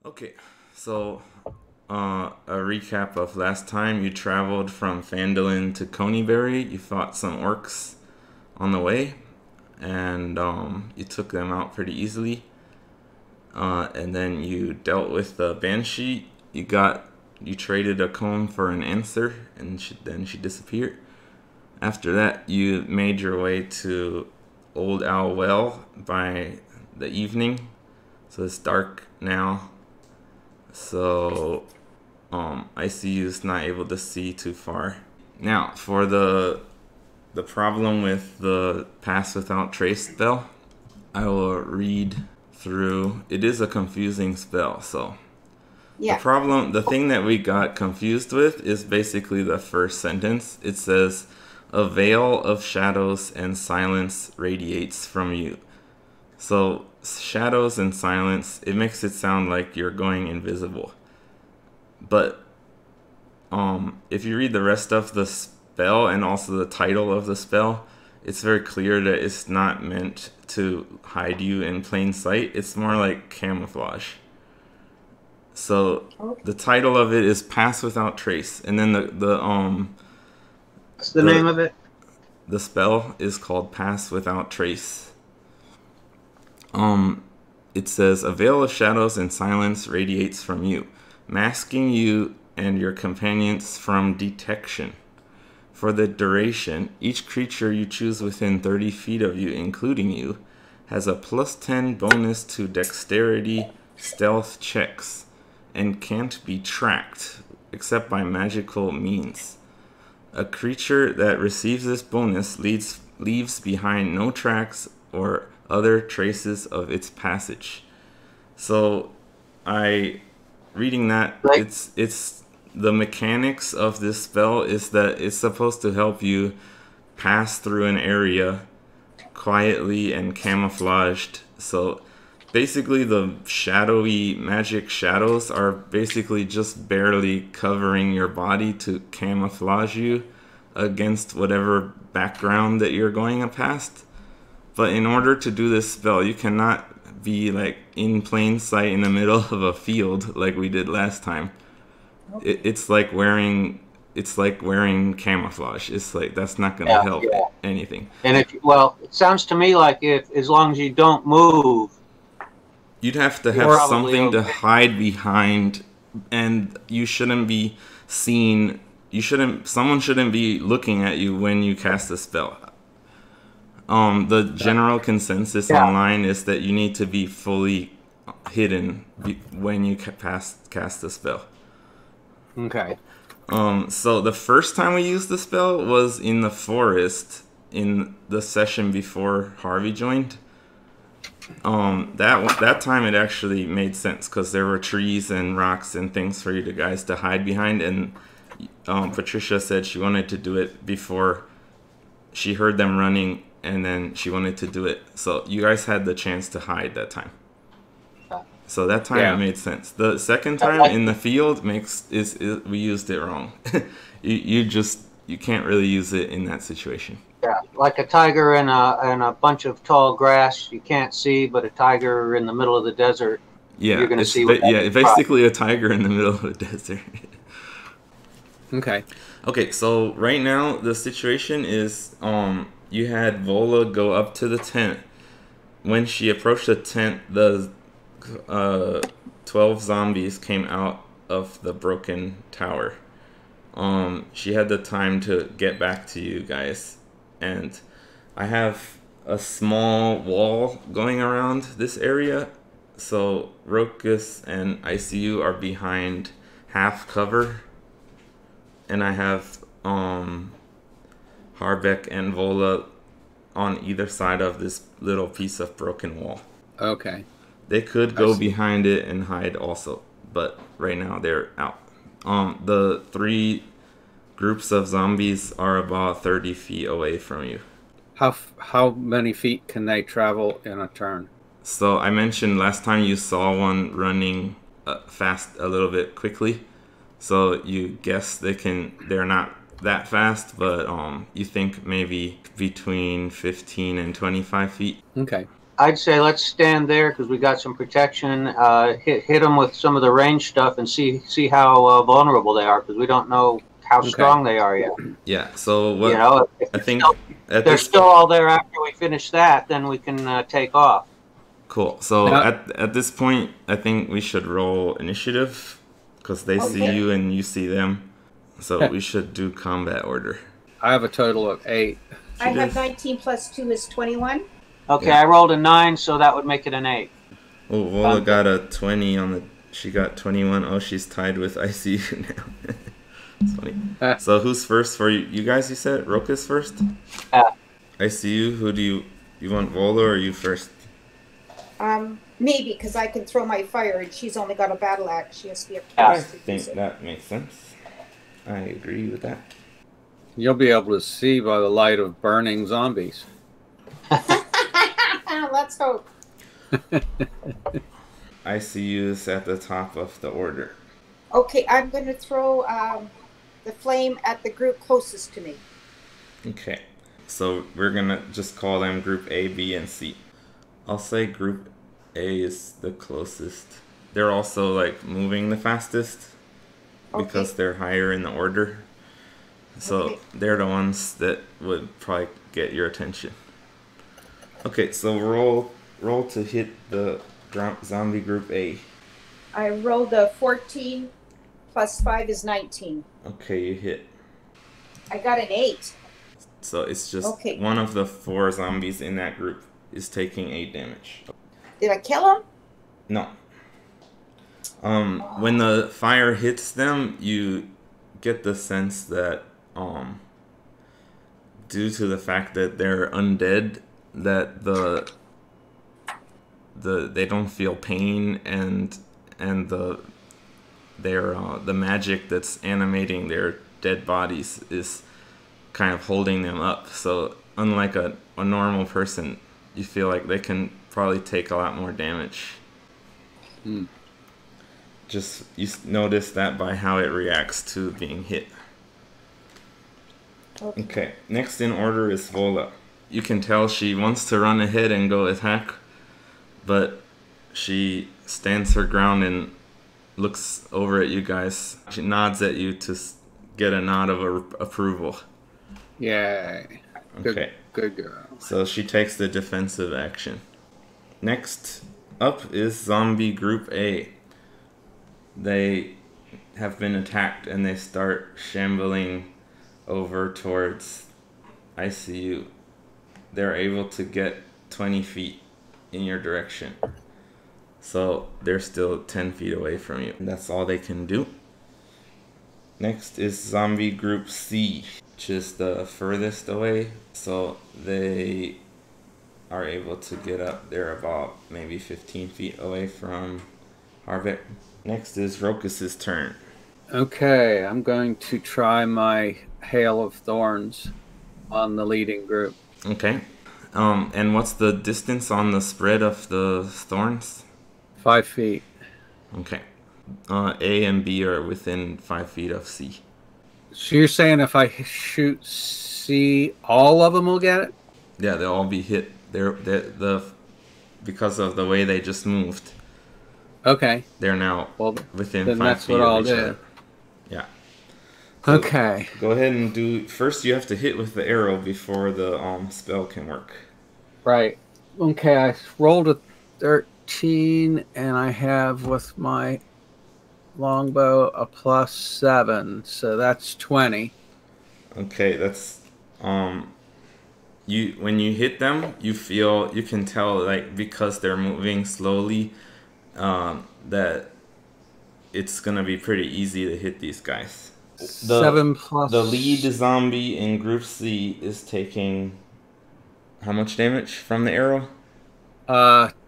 Okay, so a recap of last time. You traveled from Phandalin to Coneybury. You fought some orcs on the way, and you took them out pretty easily. And then you dealt with the banshee. You traded a comb for an answer, and then she disappeared. After that, you made your way to Old Owl Well by the evening. So it's dark now. So ICU's not able to see too far. Now, for the problem with the Pass Without Trace spell, I will read through. It is a confusing spell, so Yeah. the thing that we got confused with is basically the first sentence. It says, "A veil of shadows and silence radiates from you." So, shadows and silence, it makes it sound like you're going invisible. But if you read the rest of the spell and also the title of the spell, it's very clear that it's not meant to hide you in plain sight. It's more like camouflage. So the title of it is Pass Without Trace, and then What's the name of it? the spell is called Pass Without Trace. It says, "A veil of shadows and silence radiates from you, masking you and your companions from detection. For the duration, each creature you choose within 30 feet of you, including you, has a +10 bonus to dexterity stealth checks and can't be tracked except by magical means. A creature that receives this bonus leaves behind no tracks or other traces of its passage." So, reading that, Right. it's the mechanics of this spell is that it's supposed to help you pass through an area quietly and camouflaged. So basically the shadowy magic shadows are basically just barely covering your body to camouflage you against whatever background that you're going past. But in order to do this spell, you cannot be like in plain sight in the middle of a field like we did last time. It's like wearing camouflage. It's like that's not going to help anything. And it sounds to me like if as long as you don't move, You'd have to you're have probably something to okay. hide behind, and you shouldn't be seen. Someone shouldn't be looking at you when you cast a spell. The general consensus online is that you need to be fully hidden when you cast a spell. Okay. So the first time we used the spell was in the forest in the session before Harvey joined. That time it actually made sense because there were trees and rocks and things for you guys to hide behind, and Patricia said she wanted to do it before she heard them running, and then she wanted to do it. So you guys had the chance to hide that time. So that time it made sense. The second time in the field we used it wrong. you can't really use it in that situation. Yeah, like a tiger in a bunch of tall grass you can't see, but a tiger in the middle of the desert, Yeah, you're going to see. it's basically a tiger in the middle of a desert. Okay. Okay, so right now the situation is you had Vola go up to the tent. When she approached the tent, the 12 zombies came out of the broken tower. She had the time to get back to you guys, and I have a small wall going around this area, so Rokus and ICU are behind half cover, and I have Harbeck and Vola on either side of this little piece of broken wall. Okay. They could go behind it and hide also, but right now they're out. The three groups of zombies are about 30 feet away from you. How many feet can they travel in a turn? So I mentioned last time you saw one running fast a little bit quickly. So you guess they're not that fast, but you think maybe between 15 and 25 feet. Okay. I'd say let's stand there because we got some protection. Hit them with some of the range stuff and see how vulnerable they are because we don't know how strong they are yet. Yeah. So You what know, if I think at they're this still all there after we finish that, then we can take off. cool. So Now- at this point, I think we should roll initiative because they see Okay. you and you see them. So we should do combat order. I have a total of 8. I have does. 19 plus 2 is 21. Okay, Yeah. I rolled a 9, so that would make it an 8. Oh, Vola got a 20 on the. She got 21. Oh, she's tied with ICU now. It's funny. So who's first for you? You guys, you said Roka's first. Yeah. ICU. Who do you want, Vola or you first? Maybe because I can throw my fire and she's only got a battle axe. She has to be a I plus to think use it. that makes sense. I agree with that. You'll be able to see by the light of burning zombies. Let's hope. ICU is at the top of the order. Okay, I'm going to throw the flame at the group closest to me. Okay. So we're gonna just call them Group A, B, and C. I'll say Group A is the closest. They're also like moving the fastest because Okay. they're higher in the order. So Okay. they're the ones that would probably get your attention. Okay, so roll to hit the zombie Group A. I rolled a 14 plus 5 is 19. Okay, you hit. I got an 8. So it's just Okay. one of the 4 zombies in that group is taking 8 damage. Did I kill him? No. When the fire hits them, you get the sense that due to the fact that they're undead, that they don't feel pain and the magic that's animating their dead bodies is kind of holding them up. So unlike a normal person, you feel like they can probably take a lot more damage. Just you notice that by how it reacts to being hit. Okay, next in order is Vola. You can tell she wants to run ahead and go attack, but she stands her ground and looks over at you guys. She nods at you to get a nod of approval. Yay. Okay. Good girl. So she takes the defensive action. Next up is Zombie Group A. They have been attacked and they start shambling over towards ICU. They're able to get 20 feet in your direction. So they're still 10 feet away from you. That's all they can do. Next is Zombie Group C, which is the furthest away. So they are able to get up. They're about maybe 15 feet away from Harvick. Next is Rokus's turn. Okay, I'm going to try my Hail of Thorns on the leading group. Okay. And what's the distance on the spread of the thorns? 5 feet. Okay. A and B are within 5 feet of C. So you're saying if I shoot C, all of them will get it? Yeah, they'll all be hit. They're because of the way they just moved. Okay. They're now Well, within then 5 that's feet what of I'll each do. other. Yeah. So Okay. go ahead and do. First, you have to hit with the arrow before the spell can work. Right. Okay, I rolled a 13, and I have with my longbow a +7, so that's 20. Okay, that's you when you hit them, you can tell like because they're moving slowly, that it's gonna be pretty easy to hit these guys. 7 plus The lead zombie in Group C is taking how much damage from the arrow?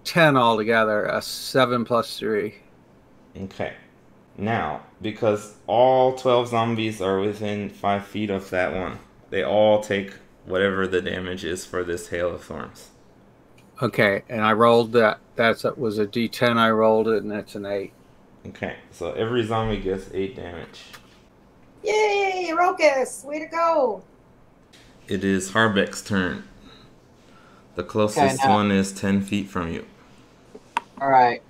10 altogether. 7 plus 3. Okay. Now, because all 12 zombies are within 5 feet of that one, they all take whatever the damage is for this Hail of Thorns. Okay, and I rolled that. That was a D10. I rolled it, and that's an 8. Okay, so every zombie gets 8 damage. Yay, Rokus! Way to go! It is Harbeck's turn. The closest now- one is 10 feet from you. All right.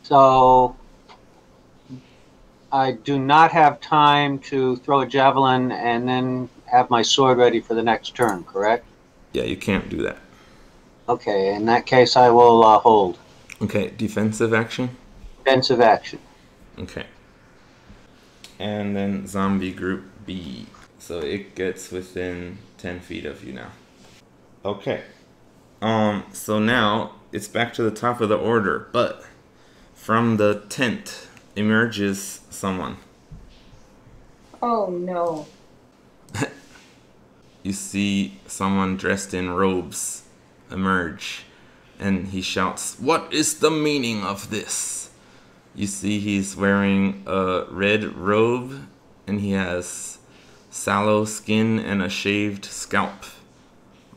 So I do not have time to throw a javelin and then have my sword ready for the next turn, correct? Yeah, you can't do that. Okay, in that case, I will hold. Okay, defensive action. Defensive action. Okay. And then zombie group B. So it gets within 10 feet of you now. Okay. So now it's back to the top of the order, but from the tent emerges someone. Oh no. You see someone dressed in robes emerge, and he shouts, "What is the meaning of this?" You see he's wearing a red robe, and he has sallow skin and a shaved scalp.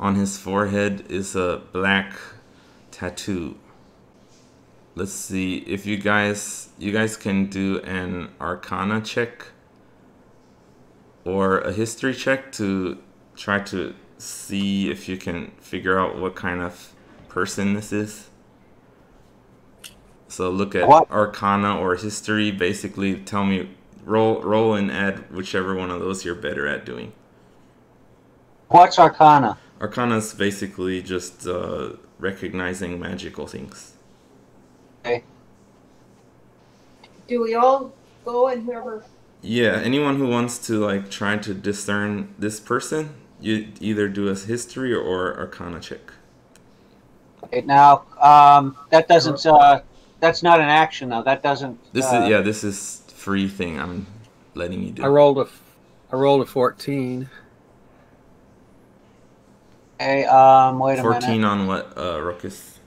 On his forehead is a black tattoo. Let's see if you guys can do an Arcana check or a history check to try to see if you can figure out what kind of person this is. So look at What? Arcana or history. Basically, tell me, roll and add whichever one of those you're better at doing. What's Arcana? Arcana is basically just recognizing magical things. Okay. Do we all go and whoever? Yeah, anyone who wants to like try to discern this person, you either do a history or Arcana check. Okay, now that doesn't. That's not an action though. That doesn't. This is free thing I'm letting you do. I rolled a 14. Okay. Wait a 14 minute. on what, Ruckus?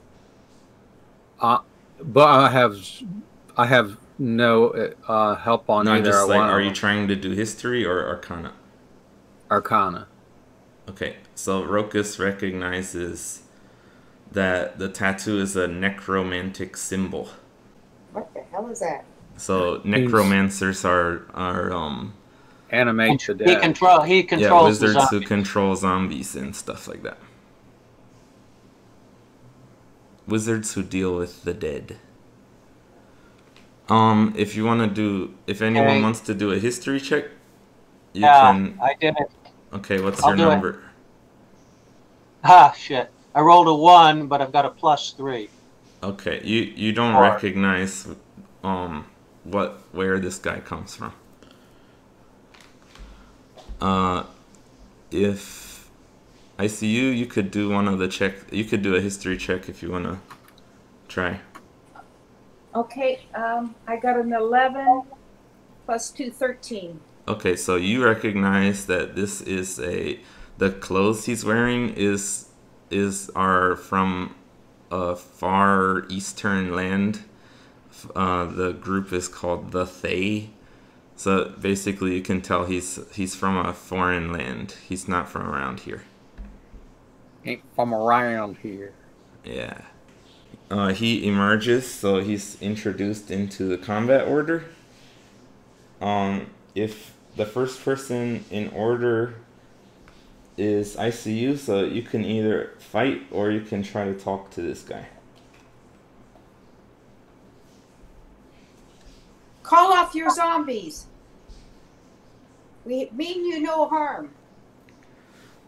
But I have no help on No, either just like, one are of you them. trying to do history or Arcana? Arcana. Okay, so Rokus recognizes that the tattoo is a necromantic symbol. What the hell is that? So necromancers are Animate the He dead. controls the wizards who zombies. control zombies and stuff like that. Wizards who deal with the dead. If anyone Okay. wants to do a history check, you Yeah, can. I did it. Okay, what's I'll your do it. number? Ah, shit. I rolled a 1, but I've got a +3. Okay, you don't Or- recognize where this guy comes from. If I see you, you could do one of the check. You could do a history check if you wanna try. Okay, I got an 11 plus 2, 13. Okay, so you recognize that this is the clothes he's wearing are from a far eastern land. The group is called the Thay. So basically, you can tell he's from a foreign land. He's not from around here. Ain't from around here. Yeah. He emerges, so he's introduced into the combat order. If the first person in order is ICU, so you can either fight or you can try to talk to this guy. Call off your zombies. We mean you no harm.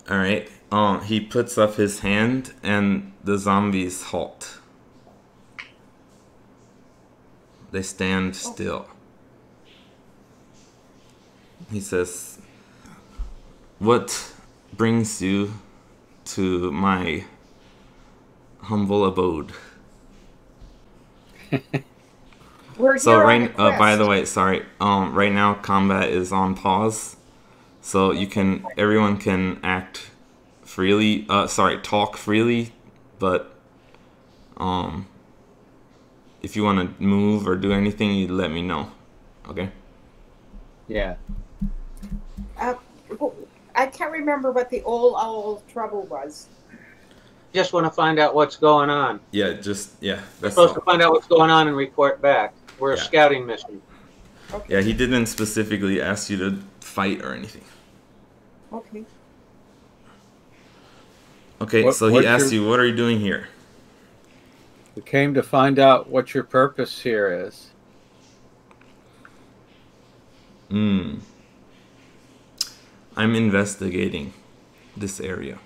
All right. He puts up his hand, and the zombies halt. They stand still. He says, "What brings you to my humble abode?" We're So here on right, a quest. by the way, sorry. Right now combat is on pause, so everyone can act freely. Talk freely, but if you want to move or do anything, you let me know. Okay. Yeah. I can't remember what the old owl trouble was. Just want to find out what's going on. Yeah. That's Supposed to all. find out what's going on and report back. We're a Yeah. scouting mission. Okay. Yeah, he didn't specifically ask you to fight or anything. Okay. Okay, so he what's asked your- you, what are you doing here? We came to find out what your purpose here is. I'm investigating this area.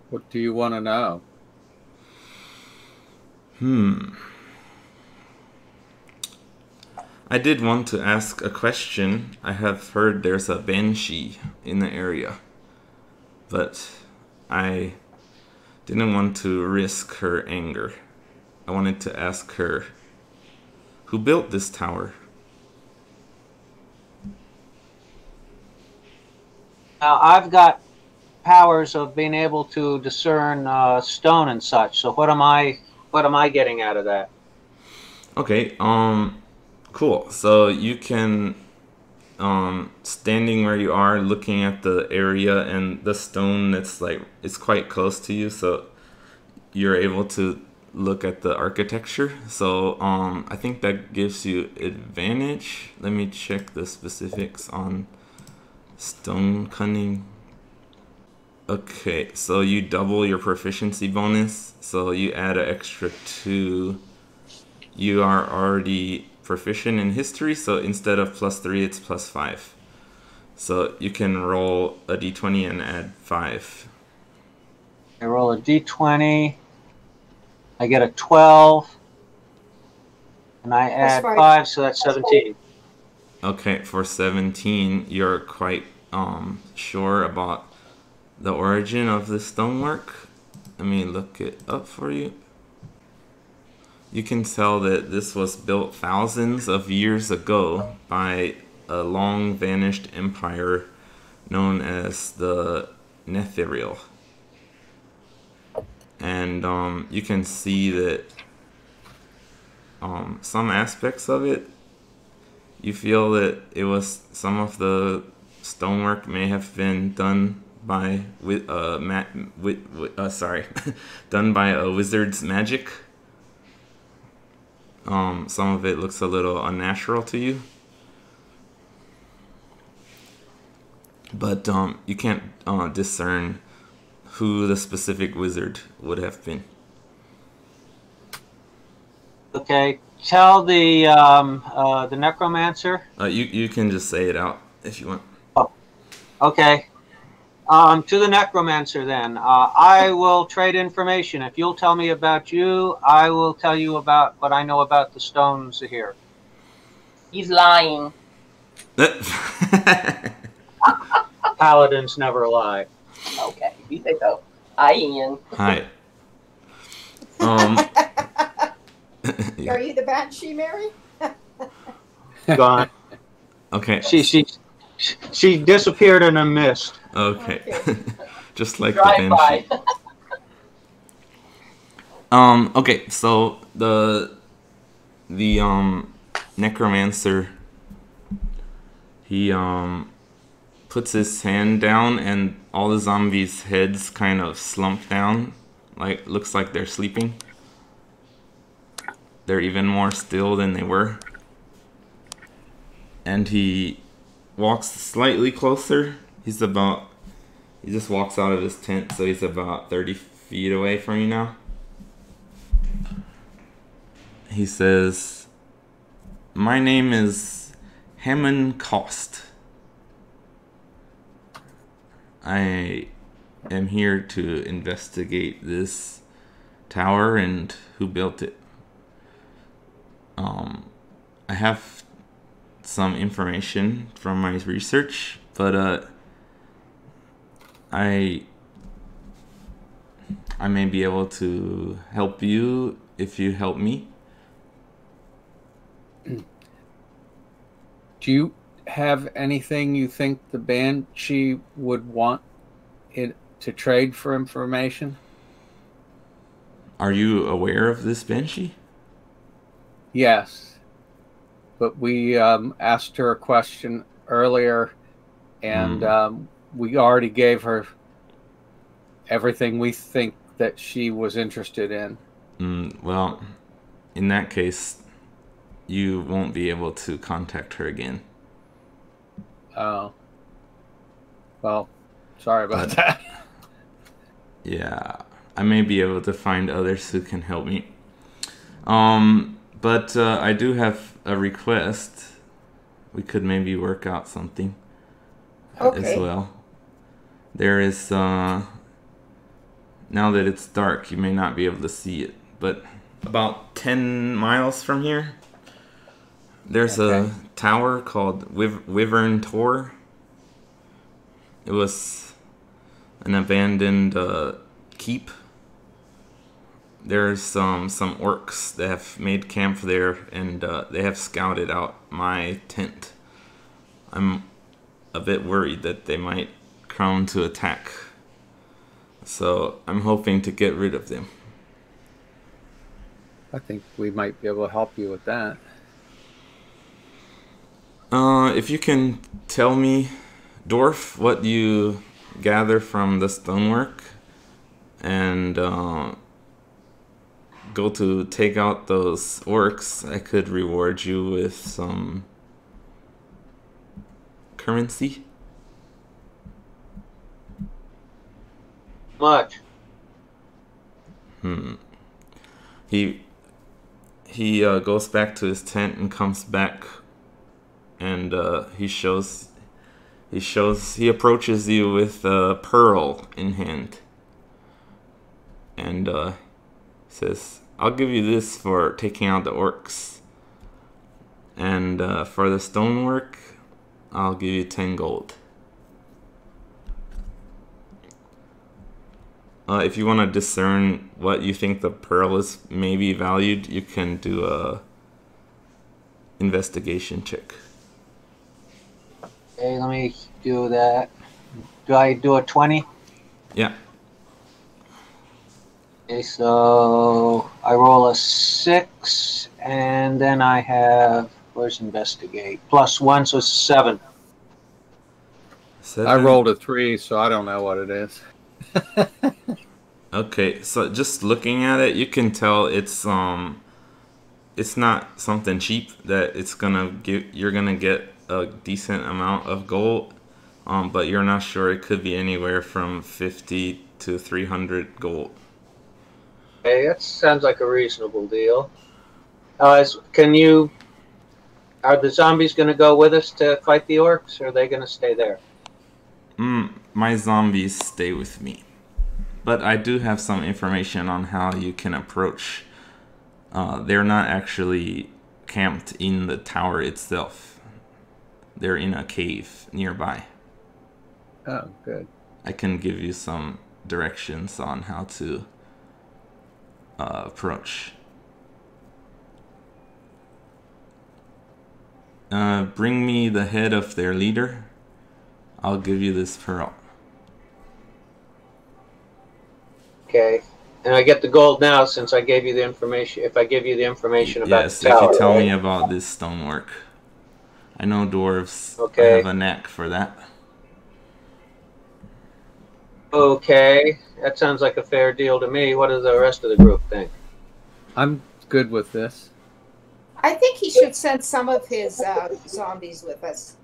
What do you want to know? I did want to ask a question. I have heard there's a banshee in the area, but I didn't want to risk her anger. I wanted to ask her, who built this tower? Now, I've got powers of being able to discern stone and such. So what am I getting out of that? Okay, cool. So you can, standing where you are, looking at the area and the stone that's like, it's quite close to you, so you're able to look at the architecture. So, I think that gives you advantage. Let me check the specifics on stone cunning. Okay, so you double your proficiency bonus, so you add an extra 2. You are already proficient in history, so instead of +3, it's +5. So you can roll a d20 and add 5. I roll a d20. I get a 12. And I add 5, so that's 17. Okay, for 17, you're quite sure about the origin of the stonework. Let me look it up for you. You can tell that this was built thousands of years ago by a long vanished empire known as the Netheril. And you can see that some aspects of it, you feel that it was, some of the stonework may have been done by done by a wizard's magic. Some of it looks a little unnatural to you, but you can't discern who the specific wizard would have been. Okay, tell the necromancer. You can just say it out if you want. Oh, okay. To the necromancer then. I will trade information. If you'll tell me about you, I will tell you about what I know about the stones here. He's lying. Paladins never lie. Okay, you say so. Hi, Ian. Hi. Are you the banshee, Mary? Gone. Okay. She disappeared in a mist. Okay. Just like Drive the by. banshee. Okay, so the necromancer, he puts his hand down and all the zombies' heads kind of slump down, like looks like they're sleeping. They're even more still than they were. And he walks slightly closer. He just walks out of his tent, so he's about 30 feet away from you now. He says, "My name is Hammond Cost. I am here to investigate this tower and who built it. I have some information from my research, but I may be able to help you if you help me." Do you have anything you think the banshee would want it to trade for information? Are you aware of this banshee? Yes, but we asked her a question earlier, and we already gave her everything we think that she was interested in. Well, in that case, you won't be able to contact her again. Oh. Well, Sorry about that. Yeah, I may be able to find others who can help me. But I do have a request. We could maybe work out something as well. There is, now that it's dark, you may not be able to see it, but about 10 miles from here, there's a tower called Wyvern Tor. It was an abandoned keep. There's some orcs that have made camp there, and they have scouted out my tent. I'm a bit worried that they might come to attack, so I'm hoping to get rid of them. I think we might be able to help you with that. If you can tell me, Dwarf, what you gather from the stonework, and go to take out those orcs, I could reward you with some currency. Much. He goes back to his tent and comes back, and he approaches you with a pearl in hand, and says, "I'll give you this for taking out the orcs, and for the stonework, I'll give you 10 gold. If you want to discern what you think the pearl is maybe valued, you can do a investigation check." Okay, let me do that. Do I do a 20? Yeah. Okay, so I roll a 6, and then I have, where's investigate? +1, so 7. 7? I rolled a 3, so I don't know what it is. Okay, so just looking at it, you can tell it's not something cheap that you're gonna get a decent amount of gold, but you're not sure. It could be anywhere from 50 to 300 gold. Okay, that sounds like a reasonable deal. Are the zombies going to go with us to fight the orcs, or are they going to stay there? My zombies stay with me, but I do have some information on how you can approach. They're not actually camped in the tower itself. They're in a cave nearby. Oh, good. I can give you some directions on how to approach. Bring me the head of their leader. I'll give you this pearl. Okay. And I get the gold now since I gave you the information. If I give you the information about the tower, if you tell right? me about this stonework. I know dwarves Okay. have a knack for that. Okay. That sounds like a fair deal to me. What does the rest of the group think? I'm good with this. I think he should send some of his zombies with us.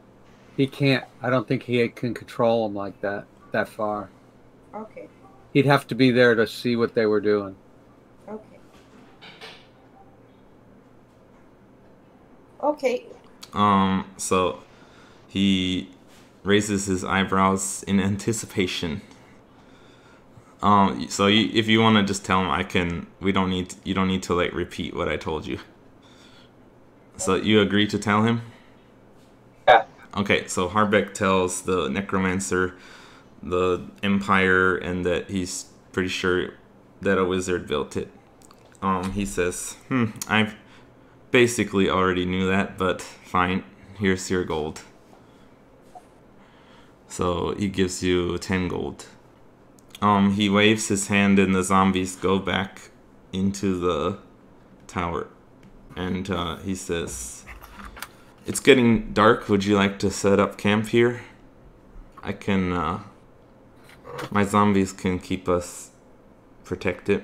He can't. I don't think he can control them like that far. Okay. He'd have to be there to see what they were doing. Okay. Okay. So he raises his eyebrows in anticipation. So if you want to just tell him, you don't need to like repeat what I told you. So you agree to tell him? Yeah. Okay, so Harbeck tells the necromancer the empire and that he's pretty sure that a wizard built it. He says, I basically already knew that, but fine, here's your gold. So he gives you 10 gold. He waves his hand and the zombies go back into the tower. And he says, "It's getting dark. Would you like to set up camp here? I can, my zombies can keep us protected."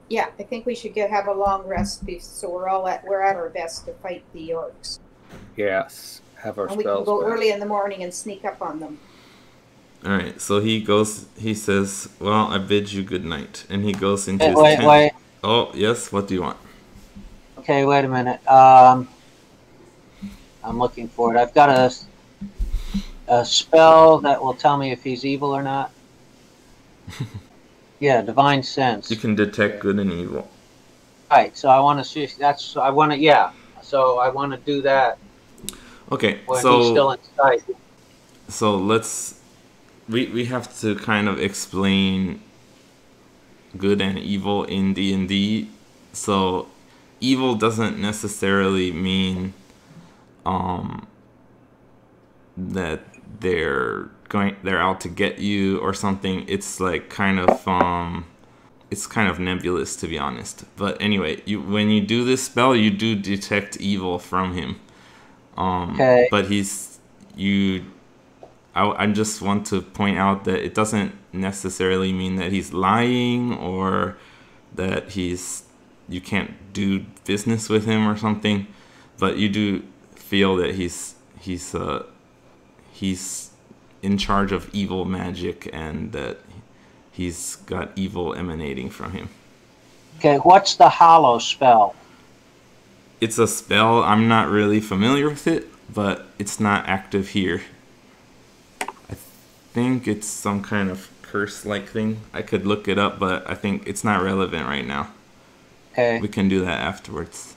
Yeah, I think we should have a long rest so we're at our best to fight the orcs. Yes. Have our And we can spells go back. early in the morning and sneak up on them. All right, so he goes. He says, "Well, I bid you good night," and he goes into Wait, his wait, tent. wait. Oh, yes. What do you want? Okay, wait a minute. I'm looking for it. I've got a spell that will tell me if he's evil or not. Yeah, divine sense. You can detect good and evil. Right. So I want to see. I want to. Yeah. So I want to do that Okay, when he's still in sight. so let's. We have to kind of explain good and evil in D&D. So evil doesn't necessarily mean that they're out to get you or something. It's like kind of it's kind of nebulous, to be honest. But anyway, when you do this spell, you do detect evil from him. Okay. But I just want to point out that it doesn't necessarily mean that he's lying or that you can't do business with him or something. But you do feel that he's in charge of evil magic and that he's got evil emanating from him. Okay. What's the hollow spell? It's a spell. I'm not really familiar with it, but it's not active here. I think it's some kind of curse-like thing. I could look it up, but I think it's not relevant right now. Okay. We can do that afterwards.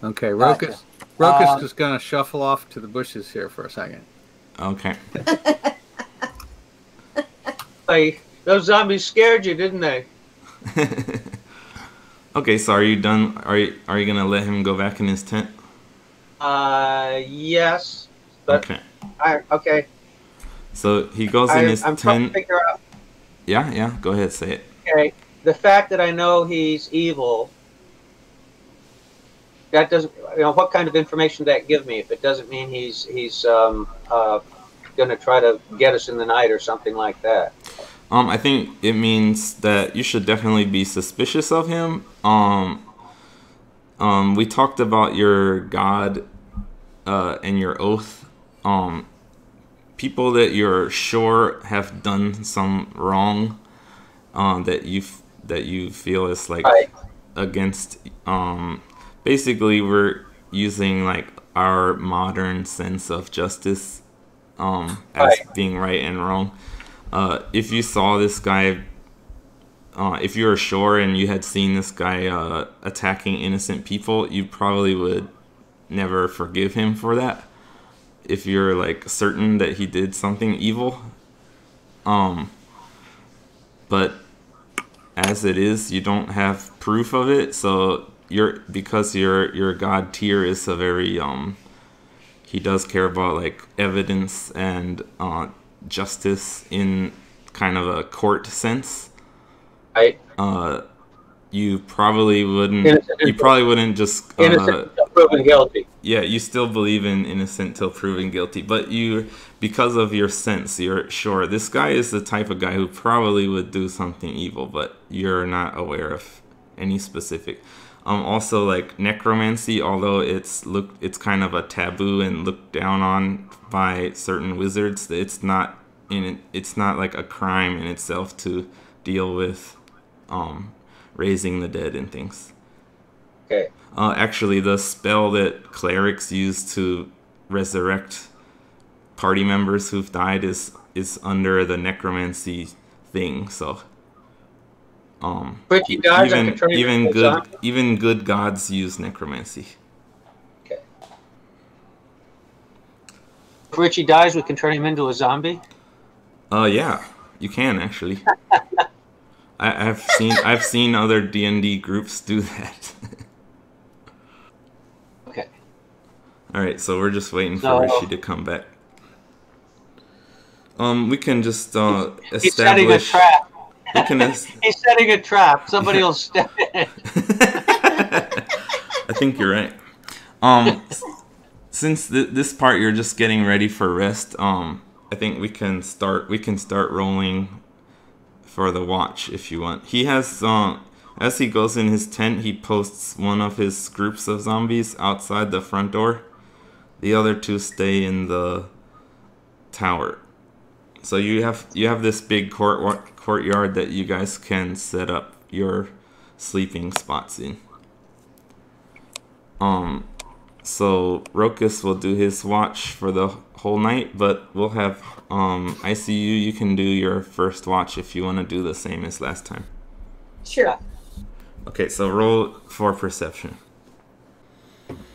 Okay, Gotcha. Rokus is going to shuffle off to the bushes here for a second. Okay. Hey, those zombies scared you, didn't they? Okay, so are you done? Are you gonna let him go back in his tent? Yes. But Okay. okay. So he goes in his I'm trying to tent. figure out. Yeah. Go ahead, say it. Okay, the fact that I know he's evil. That doesn't. What kind of information does that give me? If it doesn't mean he's going to try to get us in the night or something like that. I think it means that you should definitely be suspicious of him. We talked about your god and your oath. People that you're sure have done some wrong, that you feel is like Right. against. Basically, we're using like our modern sense of justice, as Right. being right and wrong. If you saw this guy, if you were sure and you had seen this guy attacking innocent people, you probably would never forgive him for that. If you're like certain that he did something evil, but as it is, you don't have proof of it. So because your god tier is a very he does care about like evidence and justice in kind of a court sense. Right. You probably wouldn't. Innocent You probably wouldn't just. Innocent until proven guilty. Yeah, you still believe in innocent till proven guilty, but because of your sense, you're sure this guy is the type of guy who probably would do something evil, but you're not aware of any specific. Also, like necromancy, although it's kind of a taboo and looked down on by certain wizards. It's not like a crime in itself to deal with raising the dead and things. Okay. Actually, the spell that clerics use to resurrect party members who've died is under the necromancy thing. So, Richie dies, I can turn him into a zombie? even good gods use necromancy. Okay. If Richie dies, we can turn him into a zombie. Yeah, you can actually. I've seen other D&D groups do that. Okay. All right, so we're just waiting for So- Rishi to come back. We can just establish. He's setting a trap. We can He's setting a trap. Somebody will step in. I think you're right. Since this part you're just getting ready for rest, I think we can start rolling for the watch if you want. He has as he goes in his tent, he posts one of his groups of zombies outside the front door. The other two stay in the tower. So you have this big courtyard that you guys can set up your sleeping spots in. So Rokus will do his watch for the whole night, but we'll have ICU. You can do your first watch if you want to do the same as last time. Sure. Okay, so roll for perception.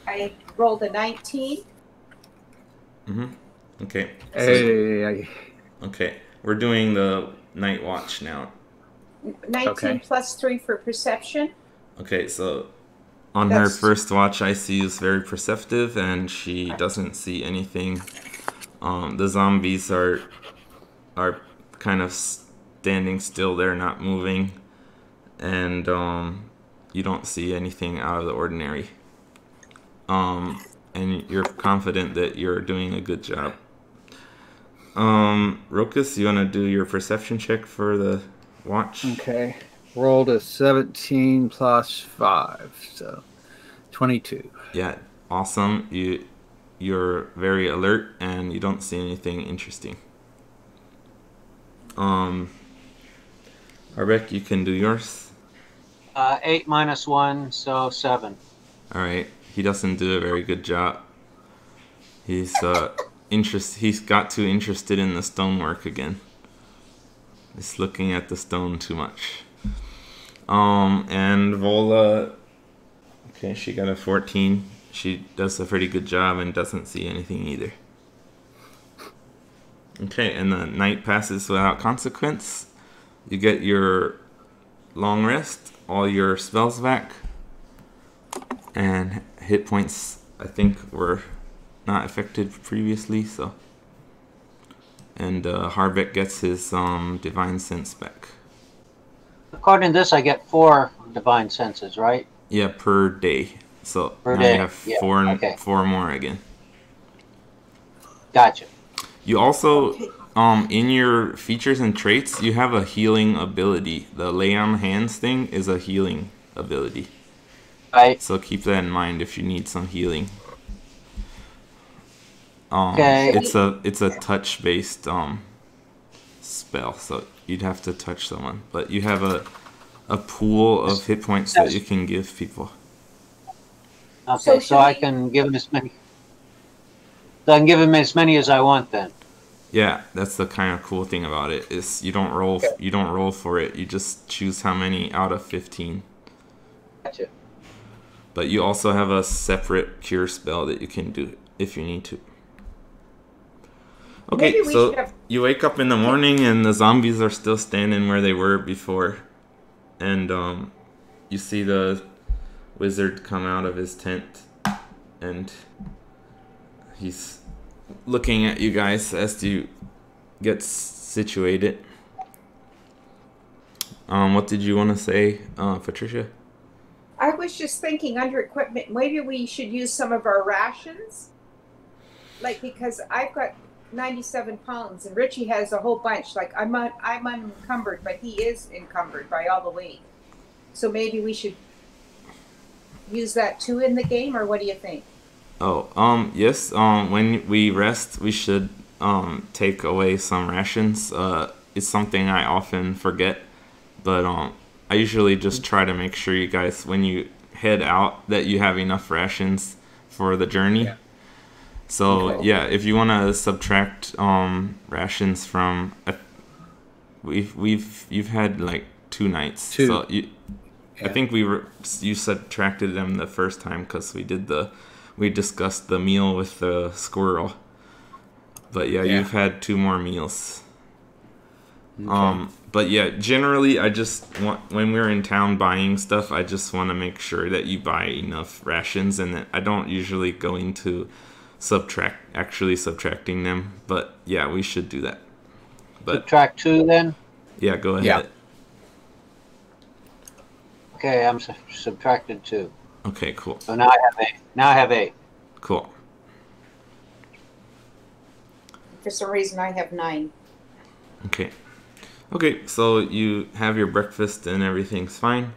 I rolled a 19. Okay. Hey. Okay, we're doing the night watch now. 19 Okay. plus 3 for perception. Okay, so on her first watch, ICU is very perceptive, and she doesn't see anything. The zombies are kind of standing still; they're not moving, and you don't see anything out of the ordinary. And you're confident that you're doing a good job. Rokus, you want to do your perception check for the watch? Okay. Rolled a 17 plus 5, so 22. Yeah, awesome. You're very alert and you don't see anything interesting. Arbeck, you can do yours. 8 minus 1, so 7. All right. He doesn't do a very good job. He's he's got too interested in the stonework again. He's looking at the stone too much. And Vola, okay, she got a 14. She does a pretty good job and doesn't see anything either. Okay, and the night passes without consequence. You get your long rest, all your spells back, and hit points, I think, were not affected previously, so. And Harbeck gets his divine sense back. According to this, I get 4 divine senses, right? Yeah, per day. So Per now day, you have yeah, 4 okay. 4 more again. Gotcha. You also, in your features and traits, you have a healing ability. The lay on hands thing is a healing ability. Right. So keep that in mind if you need some healing. Okay. It's a touch based spell, so you'd have to touch someone. But you have a pool of hit points that you can give people. Okay, so I we- can give him as many. So I can give him as many as I want then. Yeah, that's the kind of cool thing about it is you don't roll for it. You just choose how many out of 15. Gotcha. But you also have a separate cure spell that you can do if you need to. Okay, Maybe we so should have- you wake up in the morning and the zombies are still standing where they were before. And you see the wizard come out of his tent and he's looking at you guys as you get situated. What did you want to say, Patricia? I was just thinking under equipment, maybe we should use some of our rations. Like, because I've got 97 pounds and Richie has a whole bunch. Like, I'm unencumbered, but he is encumbered by all the weight. So maybe we should use that too in the game, or what do you think? Oh, yes. When we rest, we should take away some rations. It's something I often forget, but I usually just try to make sure you guys, when you head out, that you have enough rations for the journey. Yeah. So Okay. yeah, if you want to subtract rations from, you've had like 2 nights. 2. So I Yeah. think you subtracted them the first time because we discussed the meal with the squirrel. But yeah, Yeah. you've had 2 more meals. Okay. But yeah, generally I just want, when we're in town buying stuff, I just want to make sure that you buy enough rations, and that I don't usually go into actually subtracting them. But yeah, we should do that. But Subtract 2 then? yeah, go ahead. Yeah. Okay, I'm subtracted 2. Okay, cool. So now I have 8. Cool. For some reason, I have 9. Okay. Okay, so you have your breakfast and everything's fine.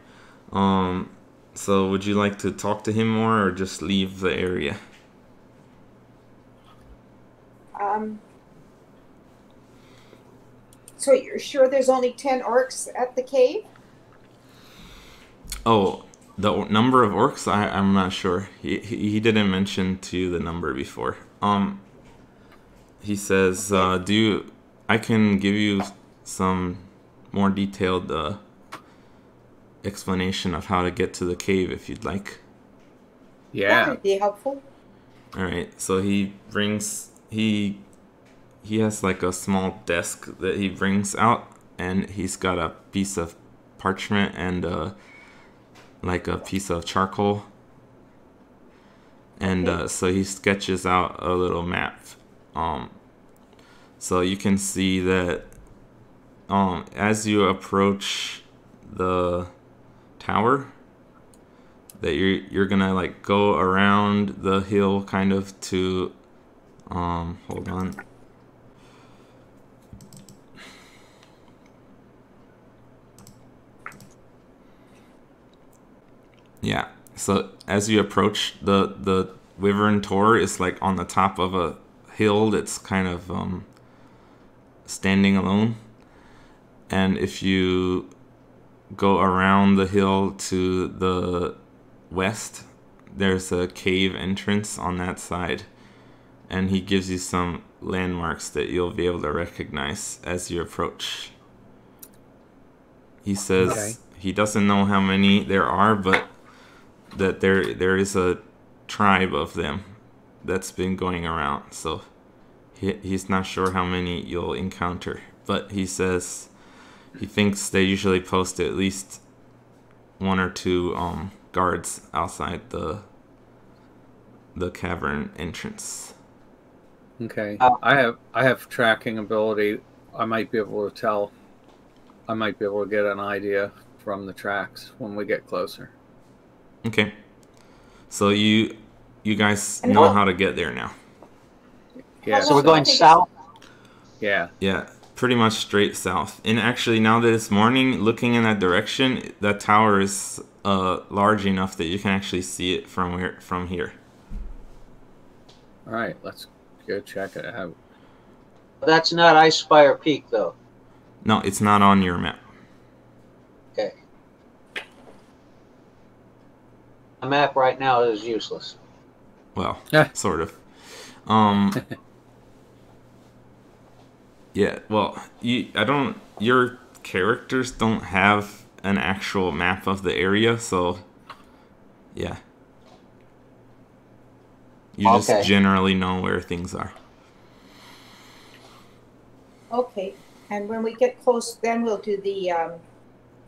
So would you like to talk to him more or just leave the area? So you're sure there's only 10 orcs at the cave? Oh, the number of orcs? I'm not sure. He didn't mention to you the number before. He says, I can give you some more detailed explanation of how to get to the cave if you'd like. That Yeah. would be helpful. All right. So he has like a small desk that he brings out, and he's got a piece of parchment and like a piece of charcoal. And so he sketches out a little map. So you can see that as you approach the tower, that you're gonna like go around the hill kind of to hold on. Yeah. So as you approach the Wyvern Tor is like on the top of a hill that's kind of standing alone. And if you go around the hill to the west, there's a cave entrance on that side. And he gives you some landmarks that you'll be able to recognize as you approach. He says he doesn't know how many there are, but that there is a tribe of them that's been going around. So he's not sure how many you'll encounter, but he says he thinks they usually post at least 1 or 2 guards outside the cavern entrance. Okay. I have tracking ability. I might be able to tell. I might be able to get an idea from the tracks when we get closer. Okay. So you guys know how to get there now. Yeah. So we're going south? Yeah. Yeah, pretty much straight south. And actually, now that it's morning, looking in that direction, that tower is large enough that you can actually see it from here. All right. Let's go check it out. That's not Ice Spire Peak, though. No, it's not on your map. Okay. The map right now is useless. Well, sort of. Yeah, well, your characters don't have an actual map of the area, so yeah. You just generally know where things are. Okay. And when we get close, then we'll do the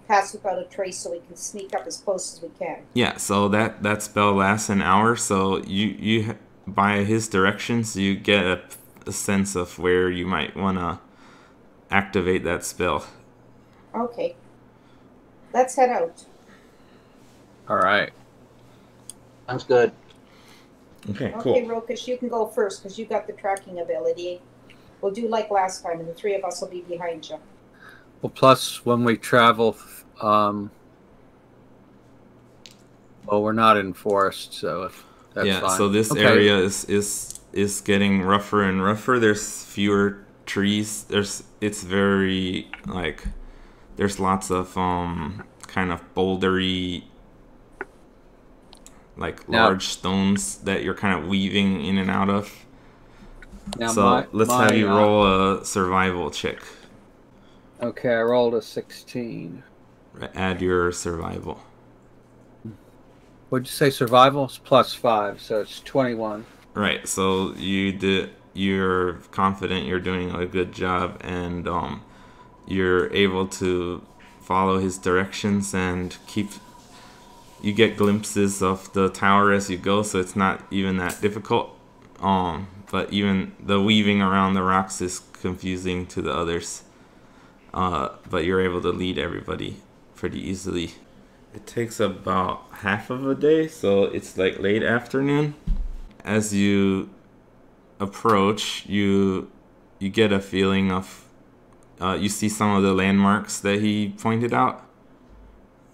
pass without a trace so we can sneak up as close as we can. Yeah, so that spell lasts an hour, so you by his directions, you get a sense of where you might want to activate that spell. Okay. Let's head out. All right. Sounds good. Okay, cool. Okay, Rokish, you can go first because you got the tracking ability. We'll do like last time, and the 3 of us will be behind you. Well, plus when we travel, well, we're not in forest, so if that's fine. So this area is getting rougher and rougher. There's fewer trees. It's very like there's lots of kind of bouldery, like large stones that you're kind of weaving in and out of. Now so let's have you roll a survival check. Okay, I rolled a 16. Add your survival. What'd you say? Survival? It's +5, so it's 21. Right. So you're confident you're doing a good job, and you're able to follow his directions and you get glimpses of the tower as you go, so it's not even that difficult. But even the weaving around the rocks is confusing to the others. But you're able to lead everybody pretty easily. It takes about half of a day, so it's like late afternoon. As you approach, you get a feeling of you see some of the landmarks that he pointed out.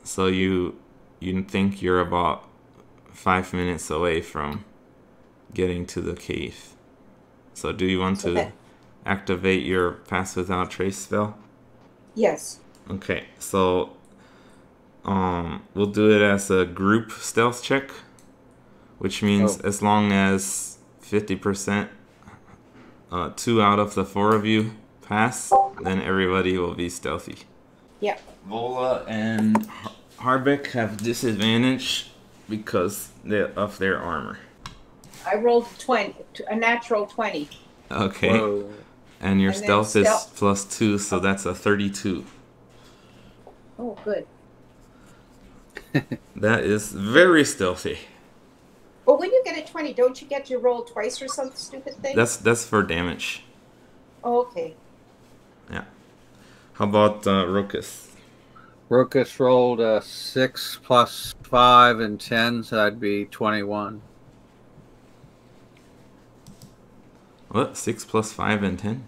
So you think you're about 5 minutes away from getting to the cave. So do you want to activate your Pass Without Trace spell? Yes. Okay, so we'll do it as a group stealth check, which means as long as 50%, 2 out of the 4 of you pass, then everybody will be stealthy. Yeah. Vola and Harbeck have disadvantage because of their armor. I rolled a natural 20. Okay. Whoa. And your And then stealth is stealth. +2, so that's a 32. Oh, good. That is very stealthy. But when you get a 20, don't you get to roll twice or some stupid thing? That's for damage. Oh, okay. Yeah. How about Rokus? Rokus rolled a 6 plus 5 and 10, so that'd be 21. What? 6 plus 5 and 10?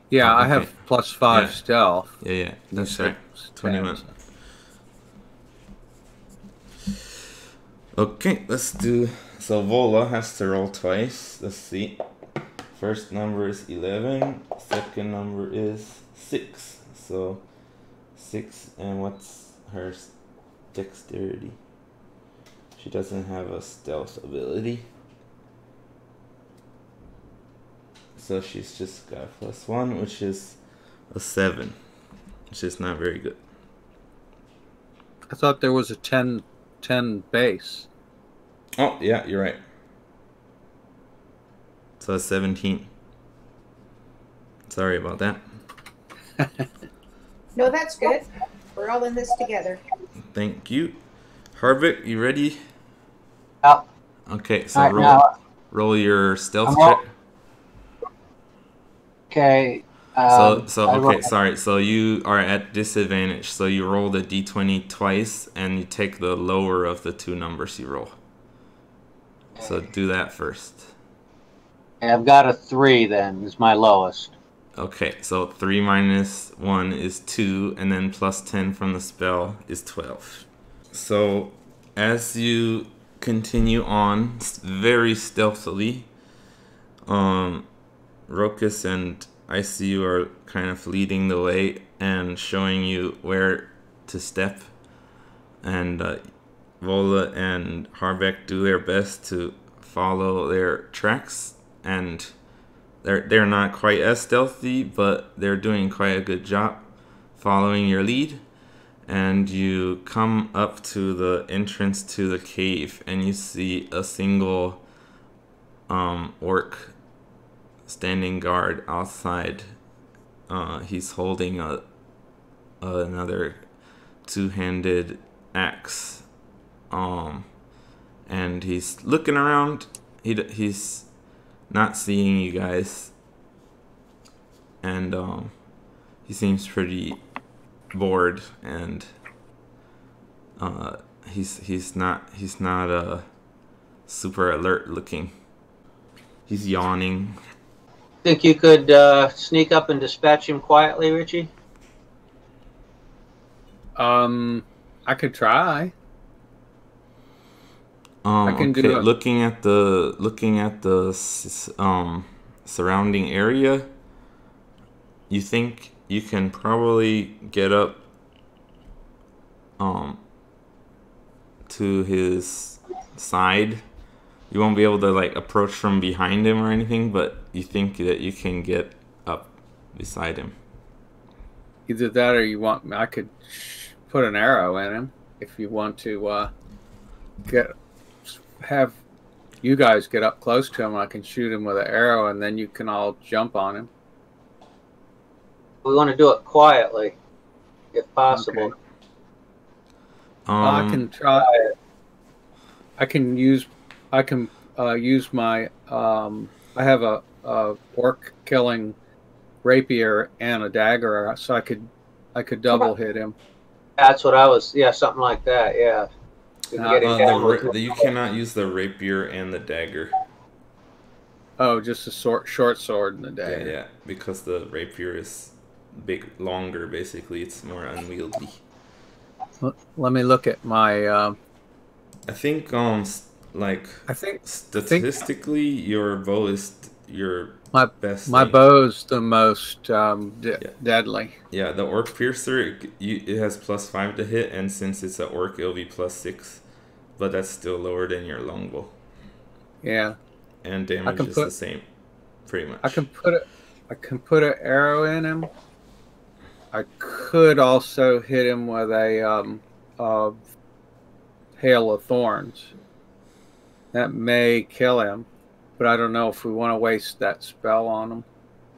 Yeah, Oh, I okay. have plus 5 Yeah. stealth. Yeah, that's You right. said 21. 10. Okay, let's do... So Vola has to roll twice. Let's see. First number is 11. Second number is 6. So 6, and what's her dexterity? She doesn't have a stealth ability. So she's just got +1, which is a 7. Which is not very good. I thought there was a 10 base. Oh, yeah, you're right. So it's 17. Sorry about that. No, that's good. We're all in this together. Thank you. Harvick, you ready? Yep. Okay, so All right, roll your stealth I'm check. Okay. Sorry. So you are at disadvantage. So you roll the d20 twice, and you take the lower of the 2 numbers you roll. So do that first. I've got a 3 then, is my lowest. Okay, so 3 minus 1 is 2, and then plus 10 from the spell is 12. So as you continue on very stealthily, Rokus and ICU are kind of leading the way and showing you where to step, and Vola and Harbeck do their best to follow their tracks, and they're not quite as stealthy, but they're doing quite a good job following your lead. And you come up to the entrance to the cave, and you see a single orc standing guard outside. He's holding another 2-handed axe, and he's looking around. He's not seeing you guys, and he seems pretty bored, and he's not super alert looking. He's yawning. Think you could sneak up and dispatch him quietly, Richie? I could try. I can okay, do it. Looking at the surrounding area, you think you can probably get up to his side. You won't be able to like approach from behind him or anything, but you think that you can get up beside him. Either that, or I could put an arrow in him if you want to have you guys get up close to him. I can shoot him with an arrow, and then you can all jump on him. We want to do it quietly, if possible. Okay. I can try. I can use my. I have a orc killing rapier and a dagger, so I could double hit him. That's what I was. Yeah, something like that. Yeah. We can get him down. You cannot use the rapier and the dagger. Oh, just a short sword and the dagger. Yeah, because the rapier is longer. Basically, it's more unwieldy. Let me look at my. I think statistically, your bow is your best My thing. bow's the most deadly. Yeah, the orc piercer it has +5 to hit, and since it's an orc, it'll be +6. But that's still lower than your longbow, Yeah, and I damage can is the put same, pretty much. I can put it. I can put an arrow in him. I could also hit him with a hail of thorns. That may kill him, but I don't know if we want to waste that spell on him.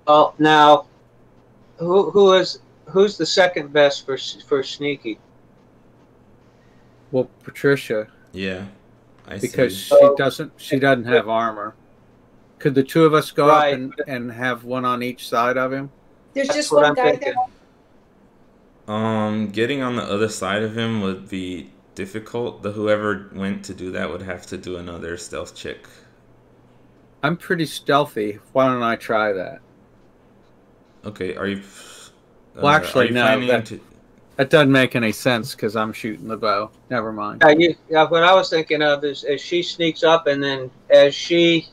Oh, now, who's the second best for sneaky? Well, Patricia, Yeah, I because see. she doesn't have armor. Could the two of us go up Right. and have one on each side of him? There's That's just what one I'm guy thinking. there. Getting on the other side of him would be difficult. Whoever went to do that would have to do another stealth check. I'm pretty stealthy. Why don't I try that? Okay, are you? Well, actually, are you no. planning to? That doesn't make any sense because I'm shooting the bow. Never mind. What I was thinking of is as she sneaks up, and then as she,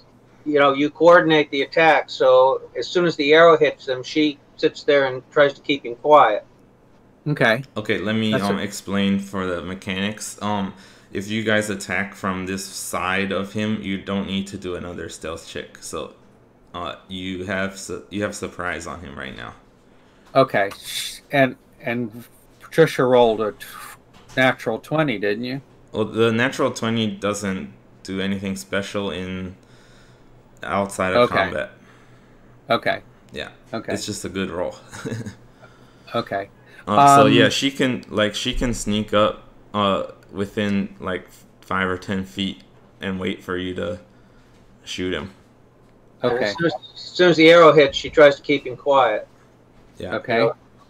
you coordinate the attack. So as soon as the arrow hits them, she sits there and tries to keep him quiet. Okay. Okay, let me That's it. explain for the mechanics. If you guys attack from this side of him, you don't need to do another stealth check. So, you have surprise on him right now. Okay. And Patricia rolled a natural 20, didn't you? Well, the natural 20 doesn't do anything special in outside of combat. Okay. Yeah. Okay. It's just a good roll. Okay. So yeah, she can sneak up within like 5 or 10 feet and wait for you to shoot him. Okay. As soon as the arrow hits, she tries to keep him quiet. Yeah. Okay.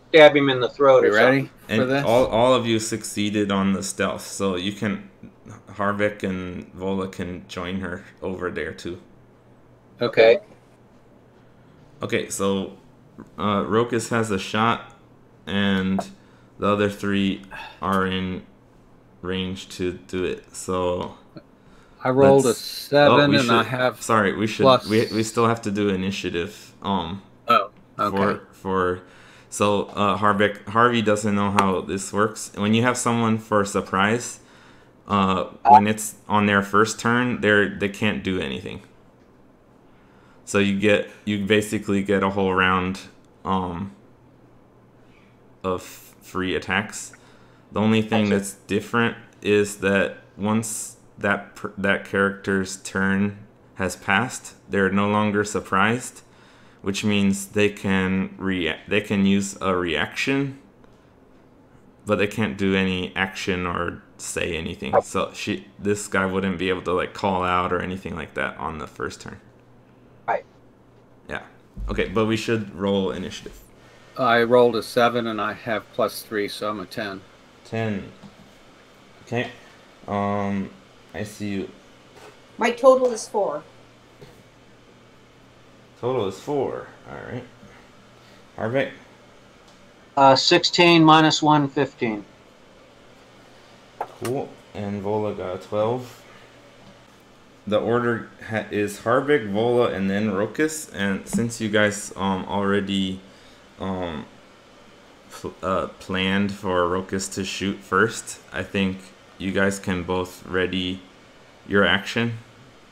Stab him in the throat. You or ready something. for And this? all of you succeeded on the stealth, so you can Harvick and Vola can join her over there too. Okay. Okay, so Rokus has a shot, and the other 3 are in range to do it. So I rolled a 7 and I have. Sorry, we should. plus- We still have to do initiative. Oh. Okay. So Harvey doesn't know how this works. When you have someone for surprise, when it's on their first turn, they can't do anything. So you basically get a whole round of free attacks. The only thing that's different is that once that character's turn has passed, they're no longer surprised, which means they can use a reaction, but they can't do any action or say anything. So this guy wouldn't be able to like call out or anything like that on the first turn. Right. Yeah. Okay, but we should roll initiative. I rolled a 7 and I have +3, so I'm a 10. 10. Okay. I see you. My total is 4. Total is 4. All right. Harvick. 16 minus 1, 15. Cool. And Vola got a 12. The order is Harvick, Vola, and then Rokus. And since you guys already planned for Rokus to shoot first, I think you guys can both ready your action,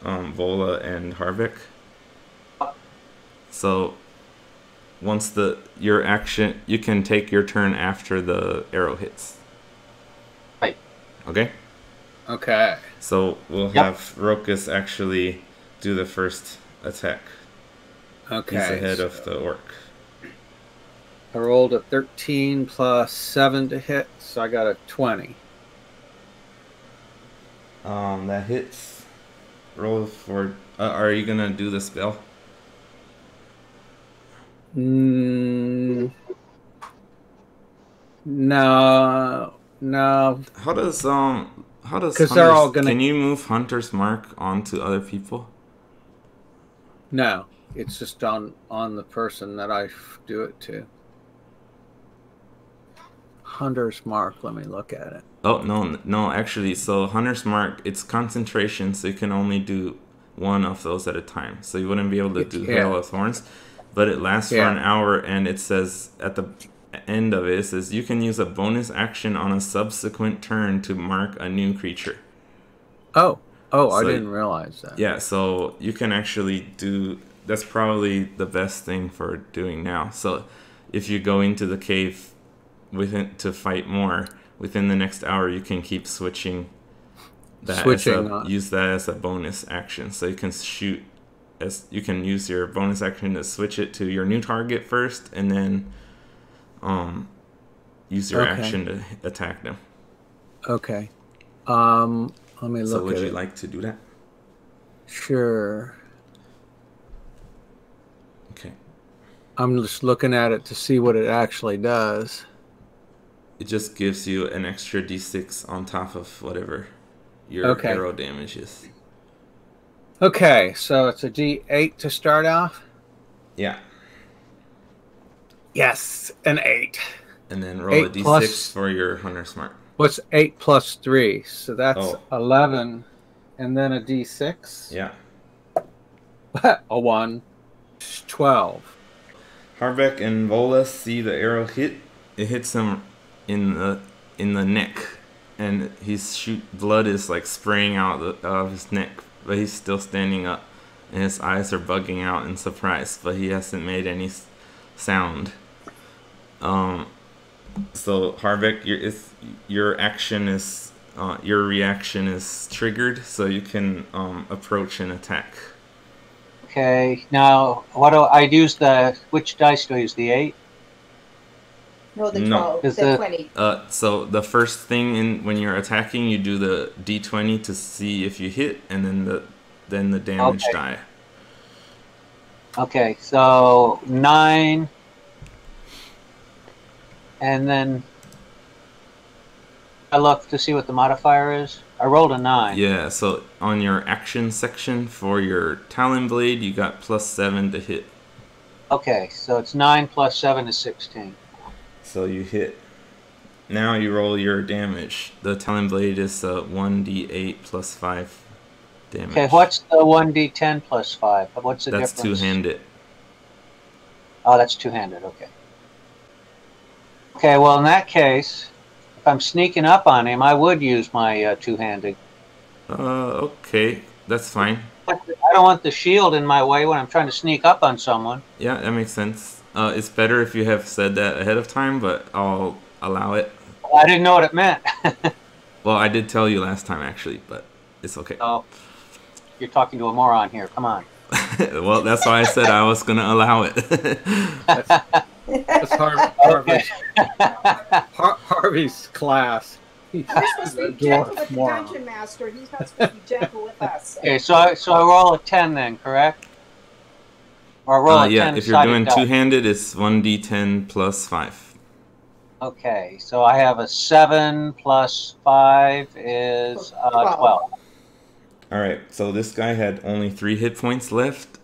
Vola and Harvick. So once your action, you can take your turn after the arrow hits. Right. Okay? Okay. So we'll have Rokus actually do the first attack. Okay. He's ahead of the orc. I rolled a 13 plus 7 to hit, so I got a 20. That hits. Roll for. Are you gonna do the spell? No. How does 'Cause they're all gonna- Can you move Hunter's Mark onto other people? No. It's just on the person that I do it to. Hunter's Mark. Let me look at it. Oh no! Actually, so Hunter's Mark, it's concentration, so you can only do one of those at a time. So you wouldn't be able to do Yeah. Hail of Thorns. But it lasts for an hour, and it says at the end of it, it says you can use a bonus action on a subsequent turn to mark a new creature. Oh, I So- didn't realize that. Yeah, so you can actually do... That's probably the best thing for doing now. So if you go into the cave to fight more, within the next hour you can keep switching that. Use that as a bonus action. So you can shoot... You can use your bonus action to switch it to your new target first, and then use your action to attack them. Okay. Let me look So would at you it. like to do that? Sure. Okay. I'm just looking at it to see what it actually does. It just gives you an extra d6 on top of whatever your arrow damage is. Okay, so it's a D8 to start off? Yeah. Yes, an 8. And then roll a 8 d6 plus- for your Hunter Smart. What's 8 plus 3? So that's 11. And then a D6? Yeah. A 1. 12. Harbeck and Vola see the arrow hit. It hits him in the neck, and blood is like spraying out of his neck, but he's still standing up, and his eyes are bugging out in surprise, but he hasn't made any sound. So Harbeck, your reaction is triggered, so you can approach and attack. Okay, now what do I use? Which dice do I use? The 8? No, the No. 12, Is the the- 20. So the first thing when you're attacking, you do the d20 to see if you hit, and then the damage die. Okay, so 9, and then I look to see what the modifier is. I rolled a 9. Yeah, so on your action section for your Talon Blade, you got +7 to hit. Okay, so it's 9 plus 7 is 16. So you hit. Now you roll your damage. The Talon Blade is 1d8 plus 5 damage. Okay, what's the 1d10 plus 5? What's the That's difference? two-handed. Oh, that's two-handed, okay. Okay, well, in that case, if I'm sneaking up on him, I would use my two-handed. Okay, that's fine. I don't want the shield in my way when I'm trying to sneak up on someone. Yeah, that makes sense. It's better if you have said that ahead of time, but I'll allow it. I didn't know what it meant. Well, I did tell you last time, actually, but it's okay. Oh, you're talking to a moron here. Come on. Well, that's why I said I was going to allow it. That's Harvey's class. We're supposed to be gentle with the dungeon master. He's not supposed to be gentle with us. Okay, so I roll a 10 then, correct? Or I roll a 10 yeah, if you're doing two-handed, it's 1d10 plus 5. Okay, so I have a 7 plus 5 is 12. All right, so this guy had only 3 hit points left.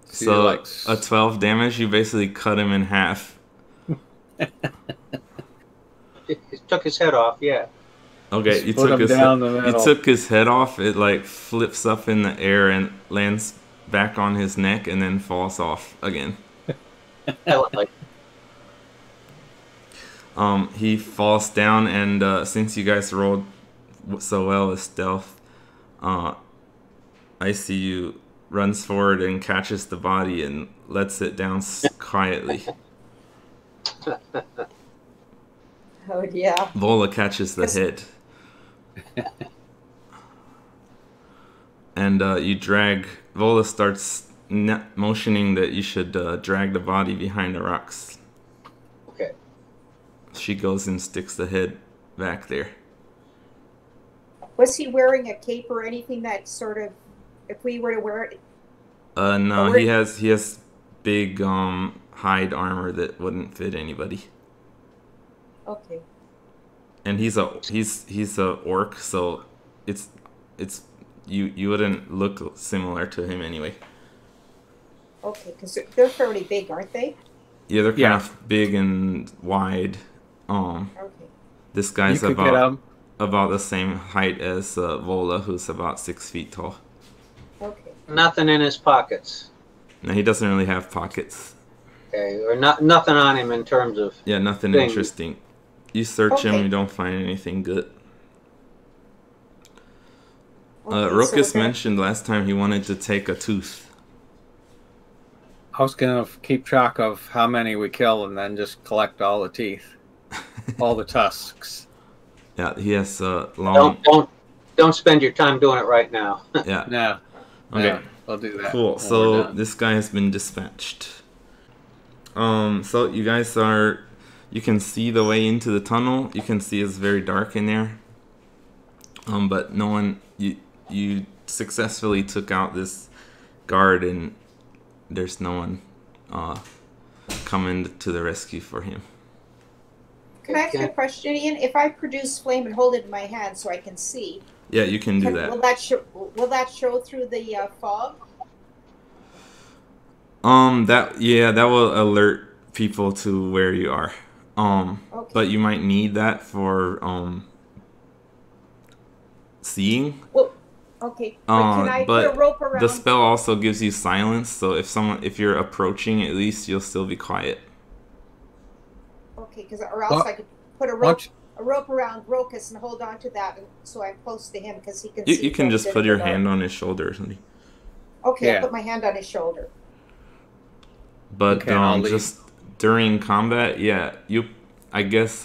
So a 12 damage, you basically cut him in half. It took his head off, yeah. Okay, you Split took him down the you middle. took his head off. It like flips up in the air and lands back on his neck, and then falls off again. He falls down, and since you guys rolled so well with stealth, ICU runs forward and catches the body and lets it down quietly. Oh, yeah. Vola catches the head. And you drag... Vola starts motioning that you should drag the body behind the rocks. Okay. She goes and sticks the head back there. Was he wearing a cape or anything that sort of, if we were to wear it? No, he has big hide armor that wouldn't fit anybody. Okay. And he's a orc, so it's you wouldn't look similar to him anyway. Okay, because they're fairly big, aren't they? Yeah, they're kind of big and wide. Okay. This guy's about the same height as Vola, who's about 6 feet tall. Okay. Nothing in his pockets. No, he doesn't really have pockets. Okay, or nothing on him in terms of. Yeah, nothing things. interesting. You search him, Okay. you don't find anything good. Okay, so Rokus we're gonna- mentioned last time he wanted to take a tooth. I was going to keep track of how many we kill and then just collect all the teeth, all the tusks. Yeah, he has long. Don't spend your time doing it right now. Yeah. No. Okay. No, I'll do that. Cool. when So we're done. this guy has been dispatched. So you guys are. You can see the way into the tunnel. You can see it's very dark in there. But no one. You successfully took out this guard, and there's no one coming to the rescue for him. Can I ask you a question, Ian? If I produce flame and hold it in my hand so I can see, Yeah, you can do that. Will that show through the fog? That will alert people to where you are. Okay. But you might need that for seeing. Well, okay. But can I put a But rope around? the spell also gives you silence, so if you're approaching, at least you'll still be quiet. Okay, or else What? I could put a What? rope around Rokus and hold on to that, so I'm close to him because he can. You see can things just in put the your dark. hand on his shoulder or something. Okay, Yeah. I'll put my hand on his shoulder. But Okay, I'll leave. just during combat, yeah, I guess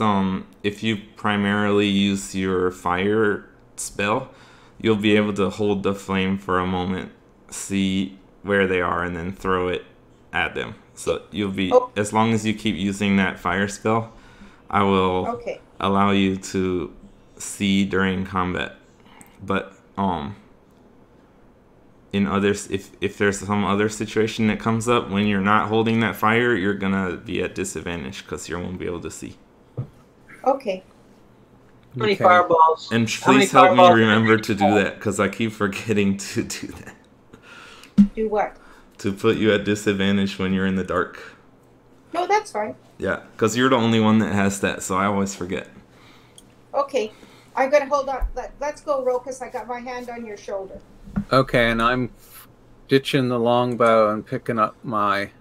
if you primarily use your fire spell, you'll be able to hold the flame for a moment, see where they are, and then throw it at them. So you'll be, as long as you keep using that fire spell, I will Okay. allow you to see during combat. But in others, if there's some other situation that comes up when you're not holding that fire, you're gonna be at disadvantage because you won't be able to see. Okay. How many Okay. fireballs? And How many please help me fireballs- remember to do that because I keep forgetting to do that. Do what? To put you at disadvantage when you're in the dark. No, that's fine. Yeah, because you're the only one that has that, so I always forget. Okay. I'm gonna hold on. Let's go, Rokus. I got my hand on your shoulder. Okay, and I'm ditching the longbow and picking up my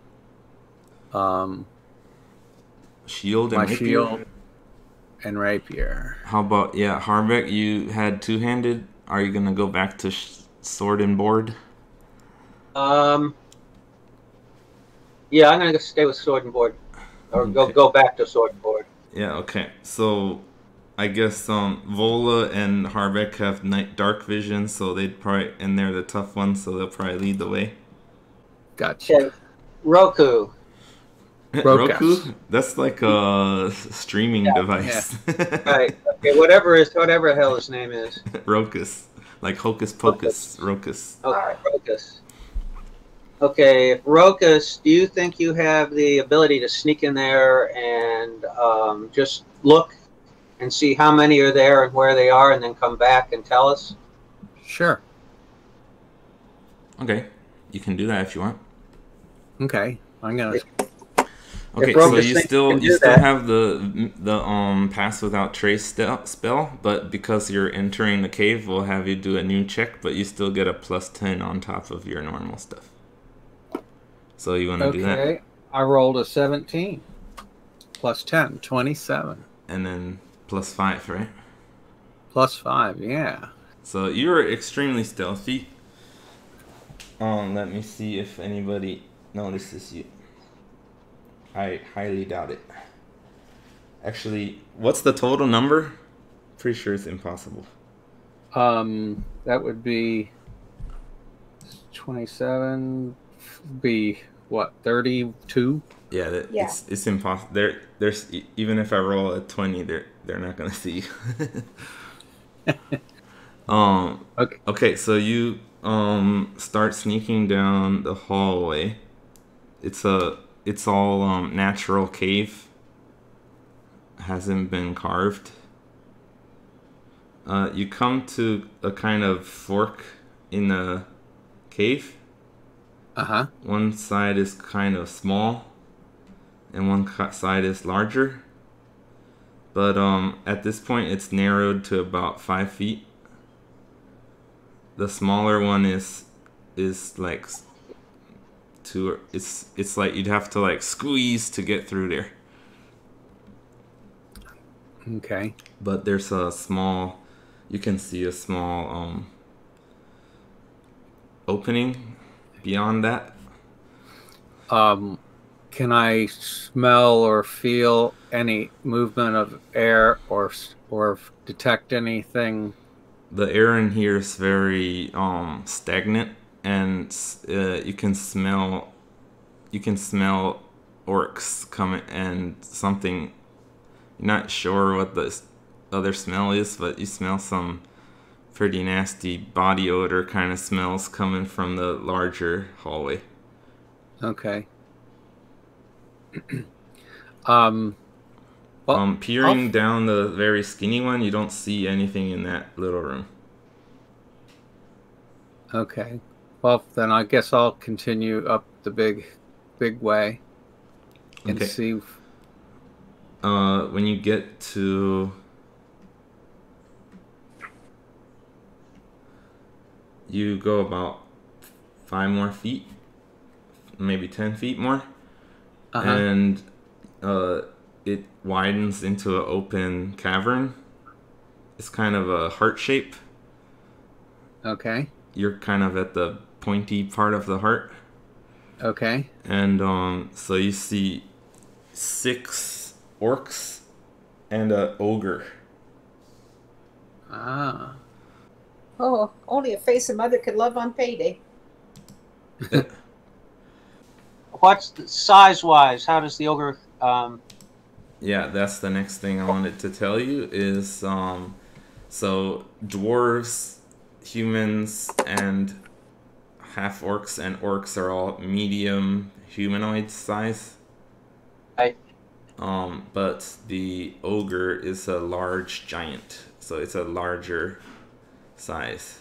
Shield and my rapier? shield and rapier. How about, Harbeck, you had two-handed. Are you gonna go back to sword and board? Yeah, I'm gonna stay with sword and board, or Okay. go back to sword and board. Yeah, okay. So, I guess Vola and Harbeck have dark vision, so and they're the tough ones, so they'll probably lead the way. Gotcha. Okay, Roku. Roku? That's like a streaming device. Right. Okay. Whatever the hell his name is. Rokus. Like Hocus Pocus. Rokus. Okay, Rokus. Okay, Rokus, do you think you have the ability to sneak in there and just look and see how many are there and where they are, and then come back and tell us? Sure. Okay. You can do that if you want. Okay. I'm gonna. Okay, Rokus so you thinks still you can do that. have the pass without trace spell, but because you're entering the cave, we'll have you do a new check, but you still get a +10 on top of your normal stuff. So you want to do that, Okay. I rolled a 17 plus 10, 27 and then +5, right? plus 5. Yeah. So you're extremely stealthy. Let me see if anybody notices you. I highly doubt it. Actually, what's the total number? Pretty sure it's impossible. That would be 27. Be what? 32. Yeah, Yeah. it's impossible. There's even if I roll a 20, they're not gonna see you. Okay. Okay, so you start sneaking down the hallway. It's all natural cave. Hasn't been carved. You come to a kind of fork in the cave. Uh-huh. One side is kind of small, and one side is larger. But at this point, it's narrowed to about 5 feet. The smaller one is is like it's like you'd have to like squeeze to get through there. Okay. But there's a small, you can see a small opening beyond that. Can I smell or feel any movement of air or detect anything? The air in here is very stagnant, and you can smell orcs coming, and something. You're not sure what the other smell is, but you smell some pretty nasty body odor kind of smells coming from the larger hallway. Okay. Peering down the very skinny one, you don't see anything in that little room. Okay. Well, then I guess I'll continue up the big way and Okay. see. When you get to you go about 5 more feet, maybe 10 feet more, and it widens into an open cavern. It's kind of a heart shape. Okay. You're kind of at the pointy part of the heart. Okay. And so you see 6 orcs and an ogre. Ah. Oh, only a face a mother could love on payday. What's size-wise? How does the ogre? Yeah, that's the next thing I wanted to tell you is so dwarves, humans, and half orcs and orcs are all medium humanoid size. Right. But the ogre is a large giant, so it's a larger size.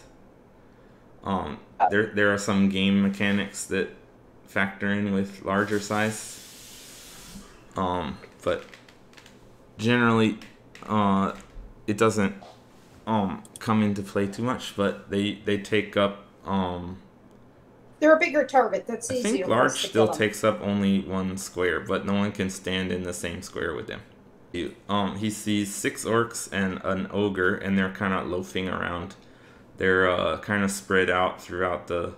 There are some game mechanics that factor in with larger size. But generally, it doesn't come into play too much. But they take up. They're a bigger target. That's I easier. think large still takes up only 1 square, but no one can stand in the same square with them. He sees 6 orcs and an ogre, and they're kind of loafing around. They're kind of spread out throughout the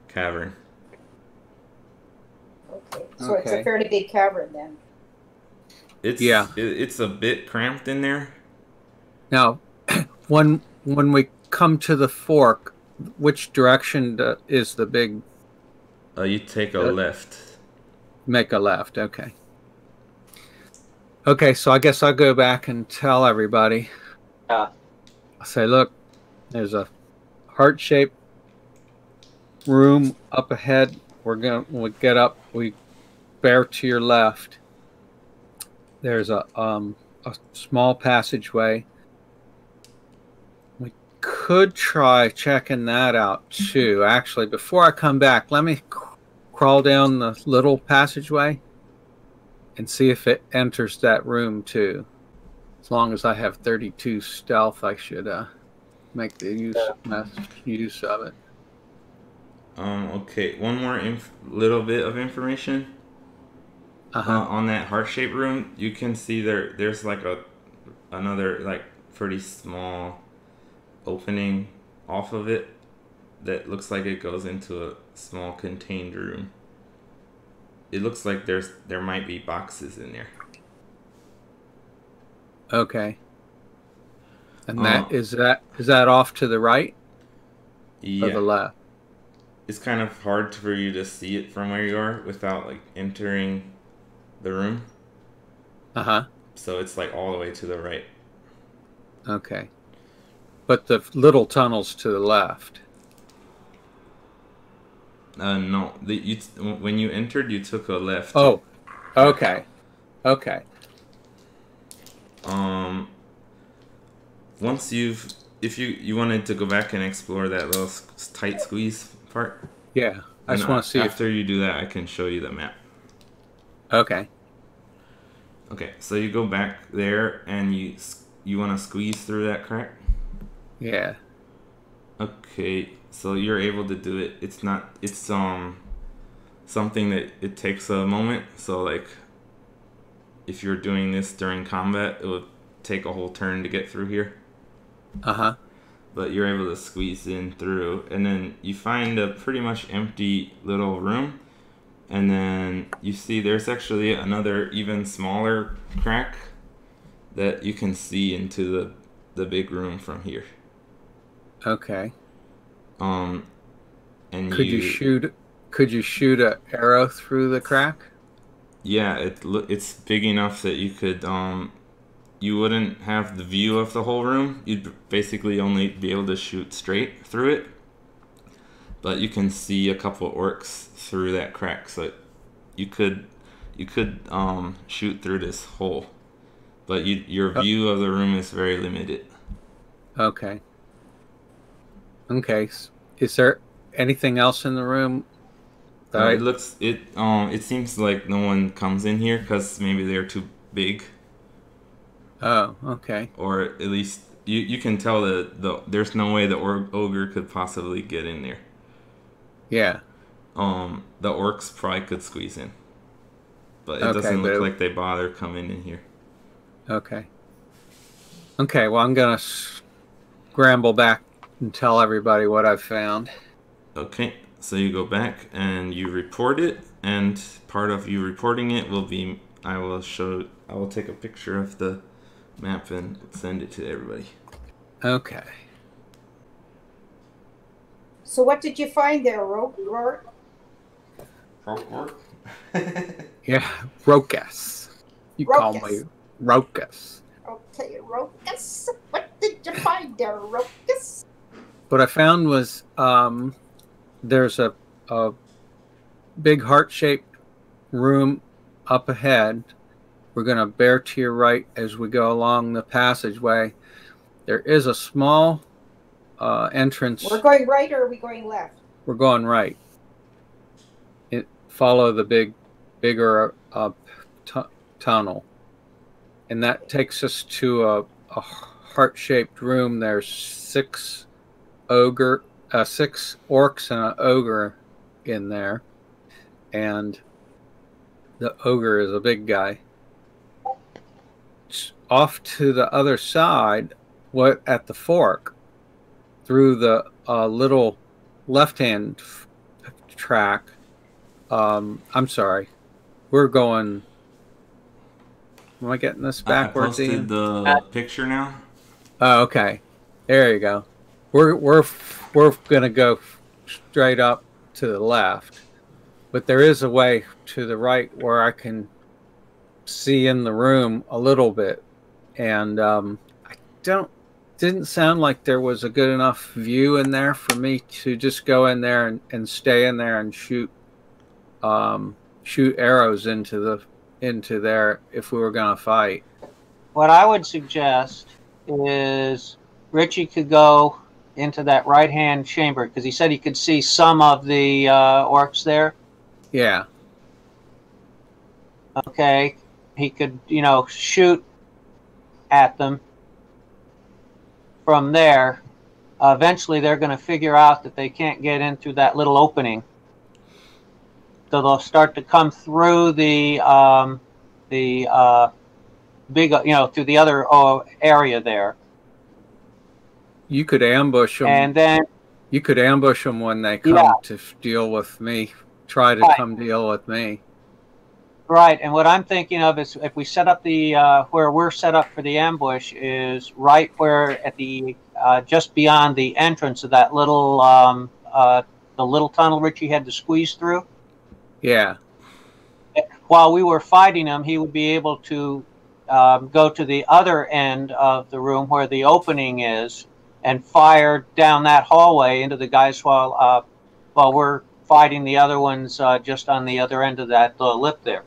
cavern. Okay, so it's a fairly big cavern then. It's a bit cramped in there. Now, when we come to the fork, which direction is the big? You take a left. Make a left. Okay. Okay, so I guess I'll go back and tell everybody. I'll say, look, there's a heart-shaped room up ahead. When we get up, we bear to your left. There's a small passageway. We could try checking that out too. Actually, before I come back, let me crawl down the little passageway and see if it enters that room too. As long as I have 32 stealth, I should make the use of it. Okay, one more little bit of information. On that heart-shaped room, you can see there's like another like pretty small opening off of it that looks like it goes into a small contained room. It looks like there might be boxes in there. Okay. And that is that off to the right? Yeah. Or the left? It's kind of hard for you to see it from where you are without like entering the room. So it's like all the way to the right. Okay. But the little tunnel's to the left. No. When you entered, you took a left. Oh. Okay. Okay. Once if you wanted to go back and explore that little tight squeeze part. Yeah. I just want to see after you do that, I can show you the map. Okay. Okay, so you go back there and you want to squeeze through that crack? Yeah. Okay. So you're able to do it. It's not. It's something that it takes a moment. So like, if you're doing this during combat, it would take a whole turn to get through here. Uh-huh. But you're able to squeeze in through, and then you find a pretty much empty little room, and then you see there's actually another even smaller crack that you can see into the big room from here. Okay. And Could you shoot an arrow through the crack? Yeah, it's big enough that you could you wouldn't have the view of the whole room. You'd basically only be able to shoot straight through it. But you can see a couple orcs through that crack, so you could shoot through this hole. But your view of the room is very limited. Okay. Okay. Is there anything else in the room? It seems like no one comes in here because maybe they're too big. Oh, okay. Or at least you can tell that there's no way the ogre could possibly get in there. Yeah. The orcs probably could squeeze in, but it doesn't look like they bother coming in here. Okay. Okay. Well, I'm gonna scramble back and tell everybody what I've found. Okay. So you go back and you report it, and part of you reporting it will be I will take a picture of the map and send it to everybody. Okay. So what did you find there, Rourke? Yeah, Rokas. You call me Rokas. Okay, Rokas. What did you find there, Rokas? What I found was there's a big heart-shaped room up ahead. We're going to bear to your right as we go along the passageway. There is a small entrance. We're going right or are we going left? We're going right. Follow the bigger tunnel. And that takes us to a heart-shaped room. There's six orcs and an ogre in there. And the ogre is a big guy. Off to the other side, at the fork, through the little left-hand track. I'm sorry. We're going. Am I getting this backwards? I posted the picture now. Oh, okay. There you go. We're gonna go straight up to the left, but there is a way to the right where I can see in the room a little bit, and didn't sound like there was a good enough view in there for me to just go in there and stay in there and shoot arrows into there if we were gonna fight. What I would suggest is Richie could go into that right-hand chamber because he said he could see some of the orcs there. Yeah. Okay. He could, shoot at them from there. Eventually, they're going to figure out that they can't get in through that little opening. So they'll start to come through the big, through the other area there. You could ambush them, and then you could ambush them when they come to deal with me. Try to come deal with me. Right, and what I'm thinking of is if we set up the where we're set up for the ambush is right where at the just beyond the entrance of that little the little tunnel Richie had to squeeze through. Yeah. While we were fighting him, he would be able to go to the other end of the room where the opening is and fire down that hallway into the guys while we're fighting the other ones just on the other end of that lip there.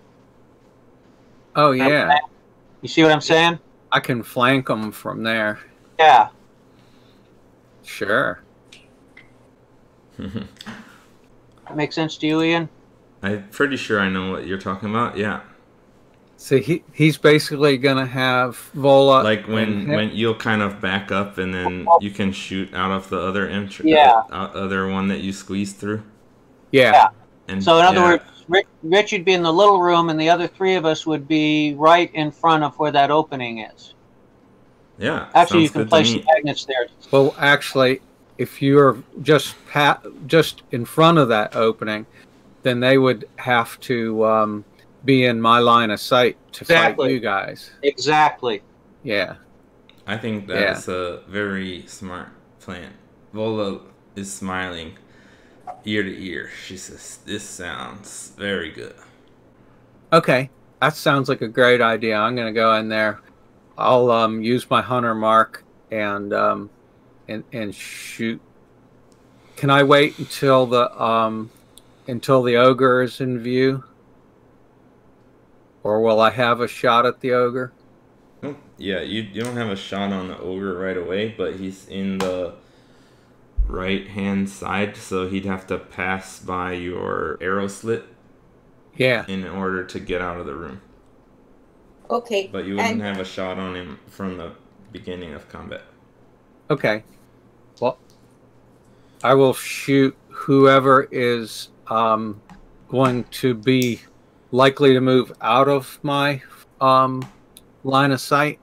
Oh, yeah. You see what I'm saying? I can flank them from there. Yeah. Sure. That makes sense to you, Ian? I'm pretty sure I know what you're talking about. Yeah. So he's basically gonna have Vola Like when you'll kind of back up and then you can shoot out of the other Yeah. other one that you squeeze through. Yeah. And So in other words, Rich would be in the little room, and the other three of us would be right in front of where that opening is. Yeah. Actually, you sounds can good to place the me. magnets there. Well, actually, if you're just in front of that opening, then they would have to be in my line of sight to fight you guys. Exactly. Yeah. I think that's a very smart plan. Vola is smiling ear to ear. She says, "This sounds very good." Okay, that sounds like a great idea. I'm gonna go in there. I'll use my hunter mark and shoot. Can I wait until the ogre is in view, or will I have a shot at the ogre? Well, yeah, you don't have a shot on the ogre right away, but he's in the right hand side, so he'd have to pass by your arrow slit. Yeah. In order to get out of the room. Okay. But you wouldn't have a shot on him from the beginning of combat. Okay. Well, I will shoot whoever is going to be likely to move out of my line of sight.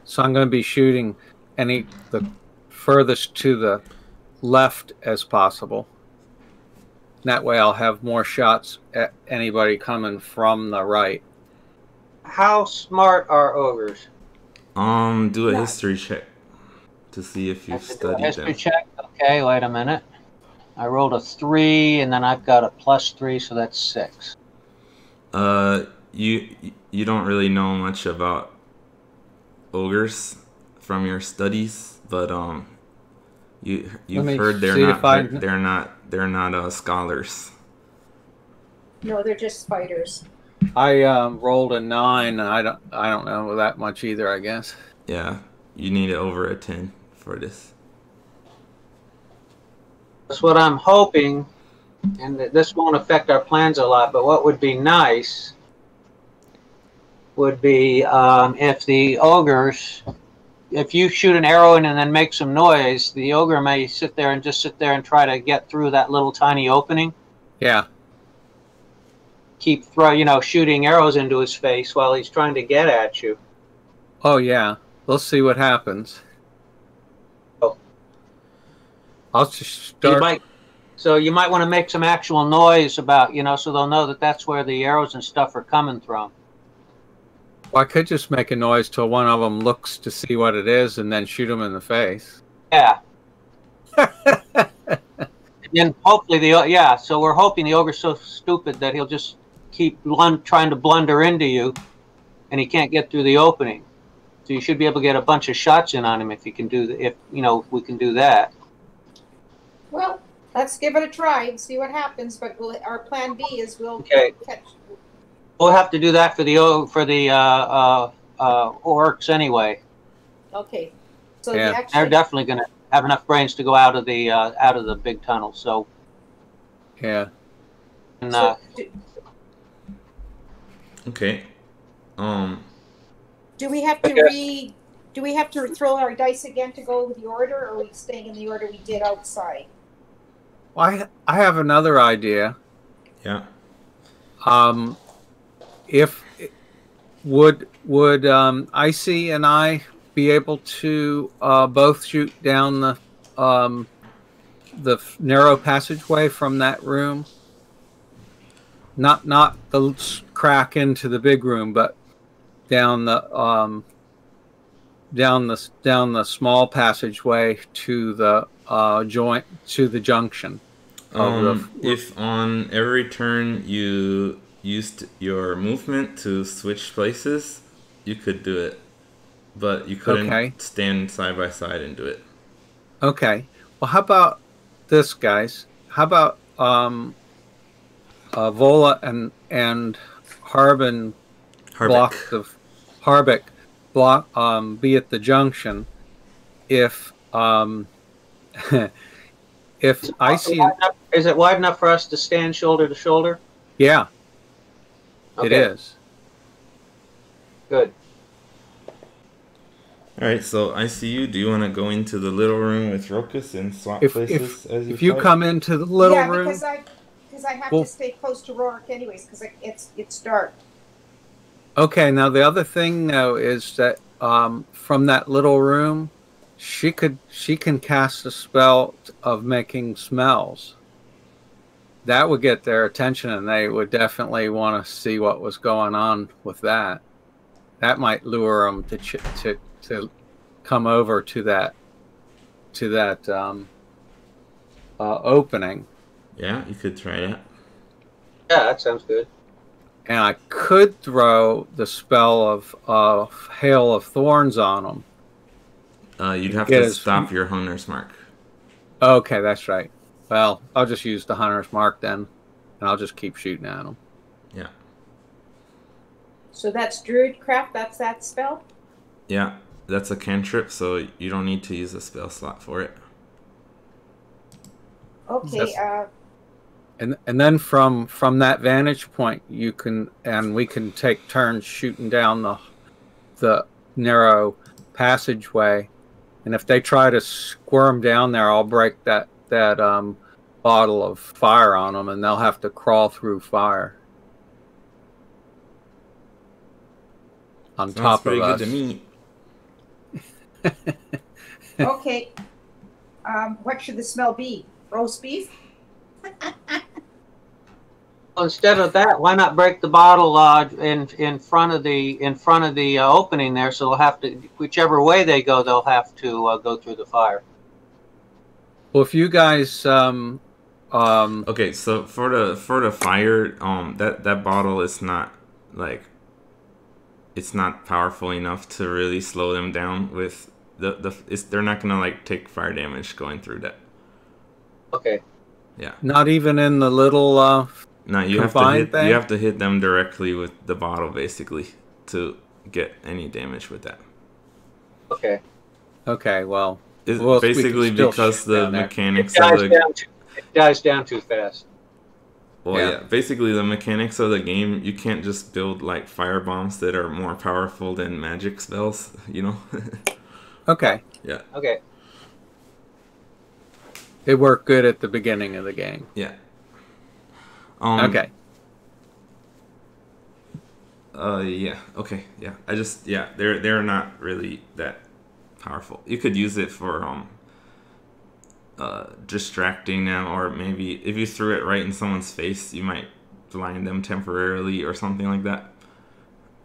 So I'm going to be shooting the furthest to the left as possible. That way I'll have more shots at anybody coming from the right. How smart are ogres? Do a history check to see if you've studied history them. check? Okay, wait a minute. I rolled a 3, and then I've got a +3, so that's 6. You don't really know much about ogres from your studies, but you've heard they're not scholars. No, they're just fighters. I rolled a 9. I don't know that much either, I guess. Yeah, you need over a 10 for this. That's what I'm hoping, and this won't affect our plans a lot, but what would be nice would be if the ogres, if you shoot an arrow in and then make some noise, the ogre may sit there and try to get through that little tiny opening. Yeah. Keep shooting arrows into his face while he's trying to get at you. Oh yeah, we'll see what happens. Oh. I'll just start. You might want to make some actual noise about, so they'll know that that's where the arrows and stuff are coming from. Well, I could just make a noise till one of them looks to see what it is, and then shoot them in the face. Yeah. And hopefully so we're hoping the ogre's so stupid that he'll just keep trying to blunder into you, and he can't get through the opening. So you should be able to get a bunch of shots in on him if we can do that. Well, let's give it a try and see what happens. But our plan B is we'll catch. We'll have to do that for the orcs anyway. Okay. So yeah. They're definitely going to have enough brains to go out of the big tunnel. So yeah. And, okay. Do we have to Do we have to throw our dice again to go with the order, or are we staying in the order we did outside? Well, I have another idea. Yeah. If would Icy and I be able to both shoot down the narrow passageway from that room? Not the crack into the big room, but down the small passageway to the junction. If on every turn you used your movement to switch places, you could do it, but you couldn't stand side by side and do it. Okay. Well, how about this, guys? How about Vola and Harbin block the Harbeck block be at the junction if if Icy is it wide enough for us to stand shoulder to shoulder? Yeah. Okay. It is. Good. All right, so I see you. Do you want to go into the little room with Rokus and swap If places as if you fight? come into the little yeah, room, because I have Well- to stay close to Rorik anyways, because it's dark. okay. Now the other thing though is that from that little room, she can cast a spell of making smells. That would get their attention, and they would definitely want to see what was going on with that. That might lure them to come over to that opening. Yeah, you could try that. Yeah, that sounds good. And I could throw the spell of Hail of Thorns on them. You'd have Get to his- stop your hunter's mark. Okay, that's right. Well, I'll just use the Hunter's Mark then, and I'll just keep shooting at them. Yeah. So that's Druidcraft. That's that spell. Yeah, that's a cantrip, so you don't need to use a spell slot for it. Okay. And then from that vantage point, we can take turns shooting down the narrow passageway, and if they try to squirm down there, I'll break that bottle of fire on them, and they'll have to crawl through fire on Sounds top pretty of us. good to me. Okay. What should the smell be? Roast beef? Well, instead of that, why not break the bottle in front of the opening there? So they'll have to, whichever way they go, they'll have to go through the fire. Well, if you guys Okay, so for the fire, that bottle is not like, it's not powerful enough to really slow them down with they're not gonna like take fire damage going through that. Okay. Yeah. not even in the little No, you have to confined hit thing? you have to hit them directly with the bottle basically to get any damage with that. Okay. Okay, well, It's Well, we can basically still because shoot the down there. mechanics It of the dies down too fast. well, Yeah. yeah, basically the mechanics of the game, you can't just build like fire bombs that are more powerful than magic spells, you know? okay. Yeah. Okay. They work good at the beginning of the game. Yeah. Okay. Yeah. Okay. Yeah. They're not really that powerful. You could use it for distracting them, or maybe if you threw it right in someone's face, you might blind them temporarily or something like that.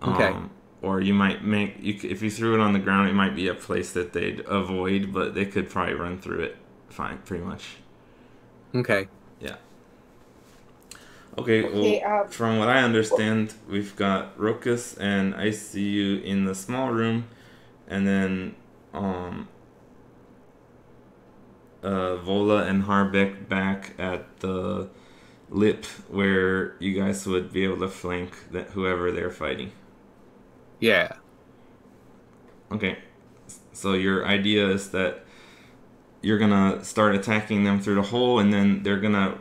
Okay. Or you might if you threw it on the ground, it might be a place that they'd avoid, but they could probably run through it fine, pretty much. Okay. Yeah. Okay, well, from what I understand, we've got Rokus and ICU in the small room, and then Vola and Harbeck back at the lip where you guys would be able to flank whoever they're fighting. Yeah. Okay, so your idea is that you're gonna start attacking them through the hole, and then they're gonna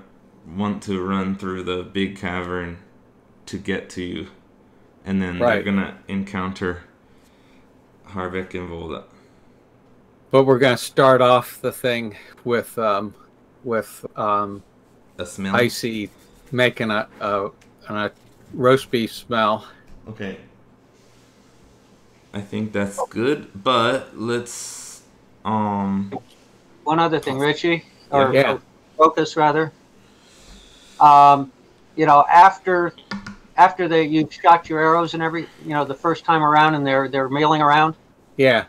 want to run through the big cavern to get to you, and then they're gonna encounter Harbeck and Vola. But we're gonna start off the thing with A smell. Icy making a roast beef smell. Okay. I think that's good, but let's One other thing, Richie, Yeah. or Focus rather. You know, after you shot your arrows and the first time around, and they're milling around. Yeah.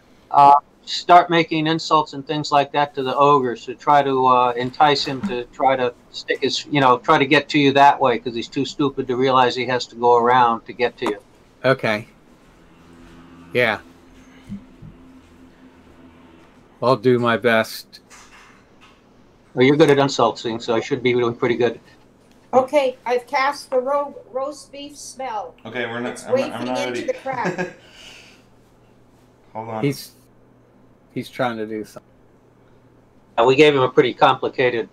Start making insults and things like that to the ogres to try to entice him to try to try to get to you that way, because he's too stupid to realize he has to go around to get to you. Okay. Yeah. I'll do my best. Well, you're good at insulting, so I should be doing pretty good. Okay, I've cast the roast beef smell. Okay, we're not. It's wafting into the crack. Hold on. He's trying to do something. We gave him a pretty complicated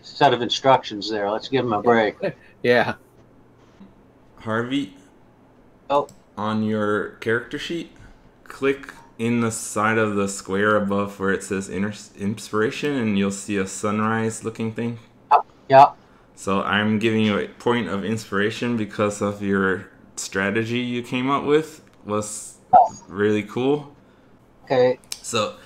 set of instructions there. Let's give him a break. Yeah. Harvey. Oh. on your character sheet, click in the side of the square above where it says inspiration, and you'll see a sunrise looking thing. Yeah. So I'm giving you a point of inspiration because of your strategy you came up with was really cool. Okay. So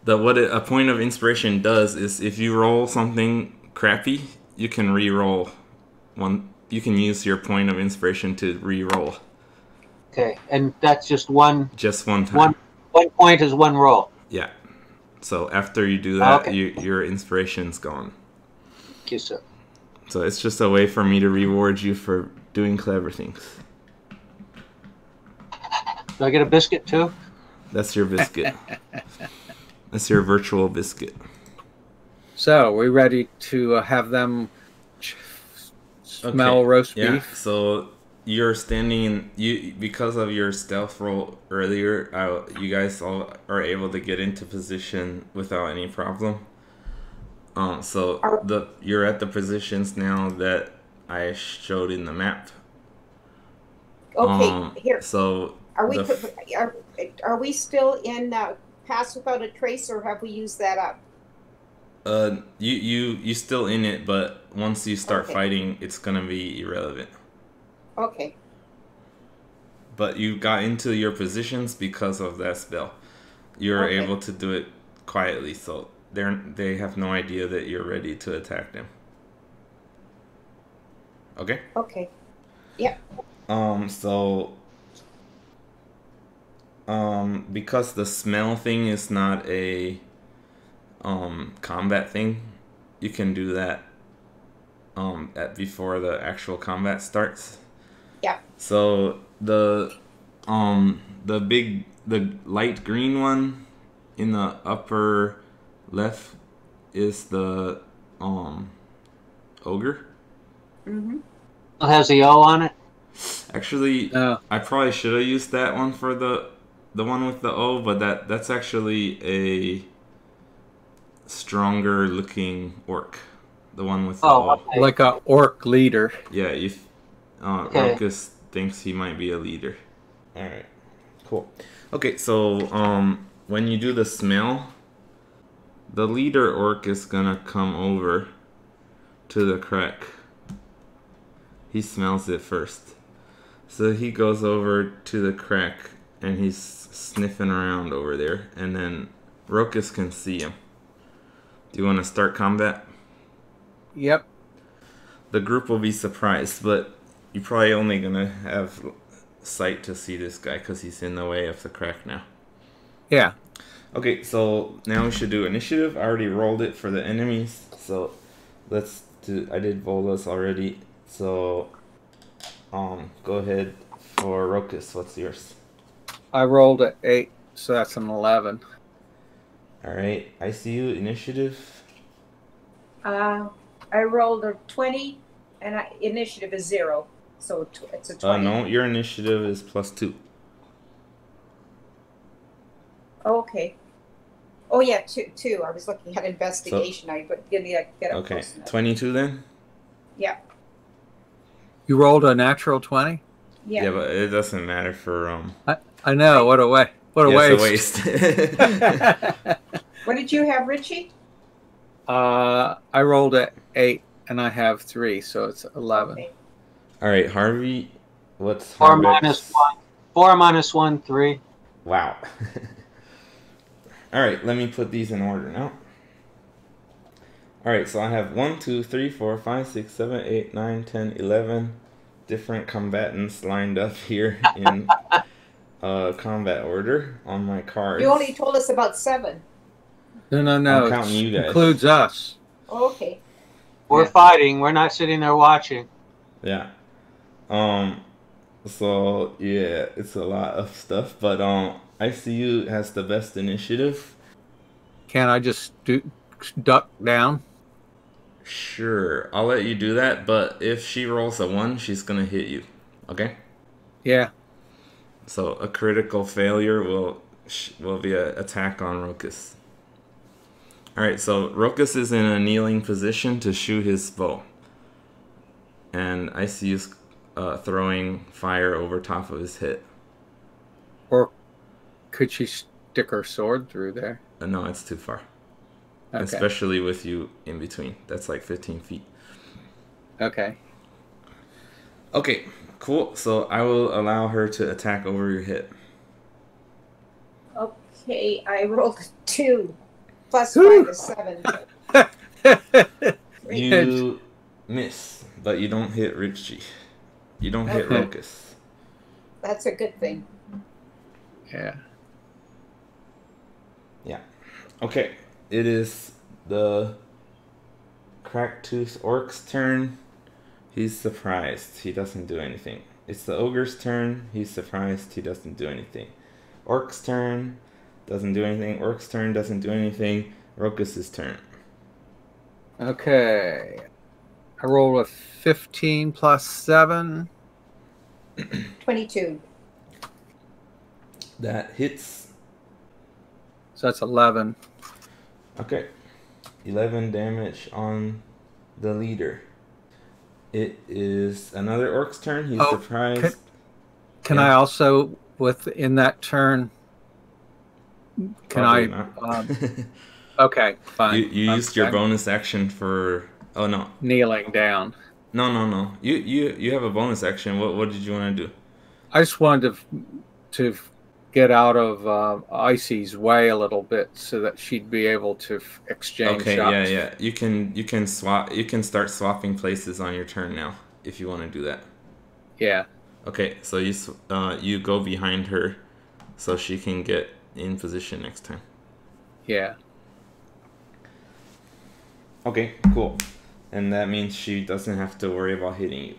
what a point of inspiration does is if you roll something crappy, you can re-roll one. You can use your point of inspiration to re-roll. Okay, and that's just one. Just one time. One point is one roll. Yeah. So after you do that, Okay. your inspiration's gone. Thank you, sir. So it's just a way for me to reward you for doing clever things. Do I get a biscuit too? That's your biscuit. That's your virtual biscuit. So, we ready to have them smell roast beef? So you're standing in because of your stealth roll earlier. You guys all are able to get into position without any problem. You're at the positions now that I showed in the map. Okay, here. So Are we still in Pass Without a Trace, or have we used that up? You still in it, but once you start fighting, it's gonna be irrelevant. Okay. But you got into your positions because of that spell. You're able to do it quietly, so they have no idea that you're ready to attack them. Okay? Okay. Yeah. Because the smell thing is not a combat thing, you can do that before the actual combat starts. Yeah. So the light green one in the upper left is the ogre. Mm-hmm. It has the O on it. Actually, I probably should have used that one for the one with the O, but that's actually a stronger looking orc. The one with the O. Okay. Like a orc leader. Yeah, Rokus thinks he might be a leader. Alright, cool. Okay, so when you do the smell, the leader orc is gonna come over to the crack. He smells it first. So he goes over to the crack and he's sniffing around over there, and then Rokus can see him. Do you want to start combat? Yep. The group will be surprised, but you're probably only gonna have sight to see this guy because he's in the way of the crack now. Yeah. Okay, so now we should do initiative. I already rolled it for the enemies, so let's do. I did Vola's already, so go ahead for Rokus. What's yours? I rolled an 8, so that's an 11. All right, ICU initiative. I rolled a 20, and initiative is 0, so it's a 20. No, your initiative is +2. Okay. Oh yeah, two. I was looking at investigation. I didn't get up close enough. 22 then. Yeah. You rolled a natural 20? Yeah. Yeah, but it doesn't matter for I know. What a waste. What a waste. What did you have, Richie? I rolled an 8, and I have 3, so it's 11. Okay. All right, Harvey. What's 4 Harvey's? minus 1. 4 minus 1, 3. Wow. All right, let me put these in order now. All right, so I have 1, 2, 3, 4, 5, 6, 7, 8, 9, 10, 11 different combatants lined up here in combat order on my cards. You only told us about 7. No. I'm counting you guys. Includes us. Oh, okay. We're fighting. We're not sitting there watching. Yeah. So yeah, it's a lot of stuff, but ICU has the best initiative. Can I just duck down? Sure, I'll let you do that, but if she rolls a 1, she's gonna hit you. Okay? Yeah. So a critical failure will be an attack on Rokus. Alright, so Rokus is in a kneeling position to shoot his bow. And ICU's throwing fire over top of his head. Or could she stick her sword through there? No, it's too far. Okay. Especially with you in between. That's like 15 feet. Okay. Okay, cool. So I will allow her to attack over your head. Okay, I rolled a 2. Plus 5 is 7. You miss, but you don't hit Richie. You don't hit Rokus. That's a good thing. Yeah. Yeah. Okay. It is the Crack-Tooth Orc's turn. He's surprised. He doesn't do anything. It's the Ogre's turn. He's surprised. He doesn't do anything. Orc's turn. Doesn't do anything. Orc's turn. Doesn't do anything. Rokus's turn. Okay. I rolled a 15 plus 7. 22. That hits. So that's 11. Okay. 11 damage on the leader. It is another Orc's turn. He's surprised. Can I also, within that turn, can Probably I... not. Okay, fine. You used your bonus action for... Oh, no. Kneeling down. No. You have a bonus action. What did you want to do? I just wanted to get out of Icy's way a little bit so that she'd be able to exchange shots. Yeah. You can swap. You can start swapping places on your turn now if you want to do that. Yeah. Okay, so you go behind her so she can get in position next time. Yeah. Okay, cool. And that means she doesn't have to worry about hitting you.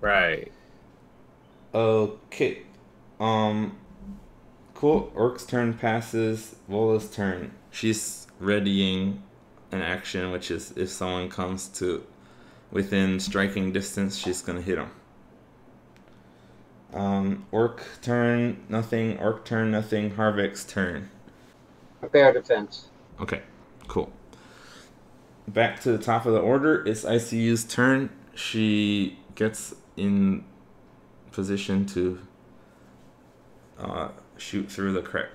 Right. Okay. Cool. Orc's turn passes. Vola's turn. She's readying an action, which is if someone comes to within striking distance, she's gonna hit them. Orc turn, nothing. Orc turn, nothing. Harvick's turn. Prepare defense. Okay, cool. Back to the top of the order. It's ICU's turn. She gets in position to shoot through the crack.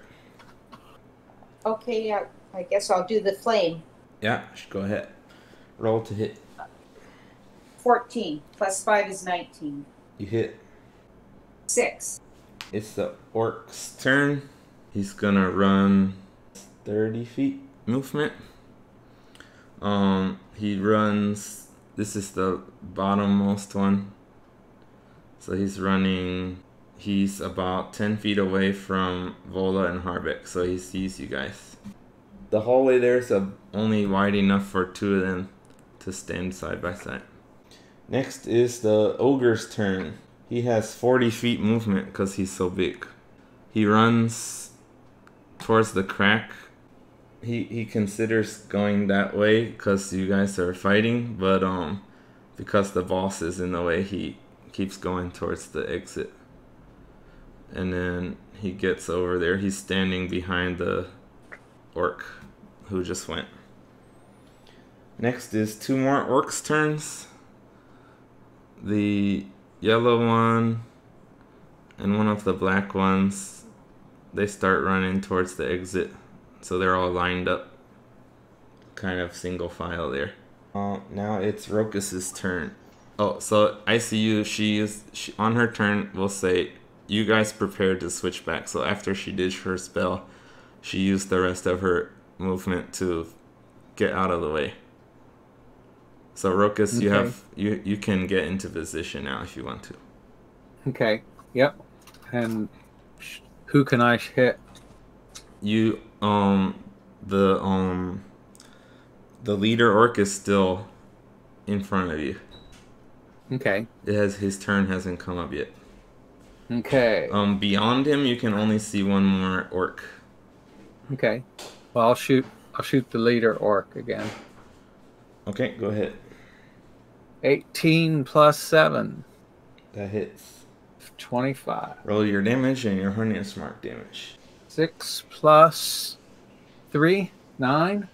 Okay, I guess I'll do the flame. Yeah, go ahead. Roll to hit. 14 plus 5 is 19. You hit. 6. It's the Orc's turn. He's gonna run 30 feet movement. He runs. This is the bottommost one. So he's running. He's about 10 feet away from Vola and Harbeck, so he sees you guys. The hallway there's only wide enough for two of them to stand side by side. Next is the Ogre's turn. He has 40 feet movement because he's so big. He runs towards the crack. He considers going that way because you guys are fighting, but because the boss is in the way, he keeps going towards the exit. And then he gets over there. He's standing behind the orc who just went. Next is two more orcs' turns. The yellow one and one of the black ones, they start running towards the exit. So they're all lined up, kind of single file there. Now it's Rokus's turn. Oh, so ICU, she on her turn will say, you guys prepared to switch back. So after she did her spell, she used the rest of her movement to get out of the way. So Rokus, Okay. you can get into position now if you want to. Okay. Yep. And who can I hit? You the leader orc is still in front of you. Okay. His turn hasn't come up yet. Okay. Beyond him you can only see one more orc. Okay. Well, I'll shoot the leader orc again. Okay, go ahead. 18 plus 7. That hits. 25. Roll your damage and your harness mark damage. 6 plus 3, 9.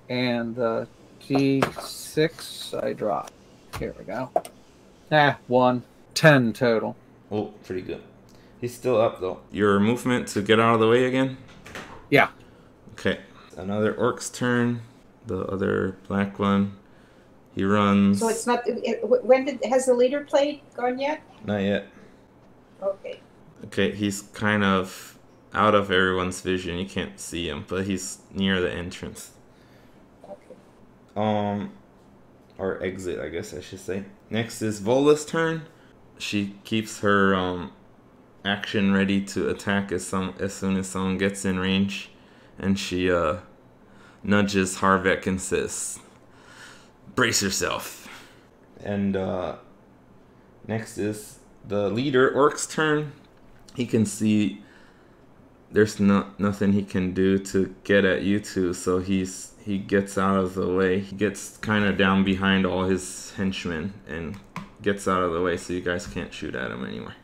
And the D6 I drop. Here we go. 1. 10 total. Oh, pretty good. He's still up though. Your movement to get out of the way again? Yeah. Okay. Another orc's turn. The other black one. He runs. So it's not. Has the leader gone yet? Not yet. Okay. Okay, he's kind of out of everyone's vision. You can't see him, but he's near the entrance. Okay. Or exit, I guess I should say. Next is Vola's turn. She keeps her action ready to attack as soon as someone gets in range, and she nudges Harbeck and says, "Brace yourself." And next is the leader Orc's turn. He can see there's nothing he can do to get at you two, so he gets out of the way. He gets kind of down behind all his henchmen and gets out of the way so you guys can't shoot at him anymore.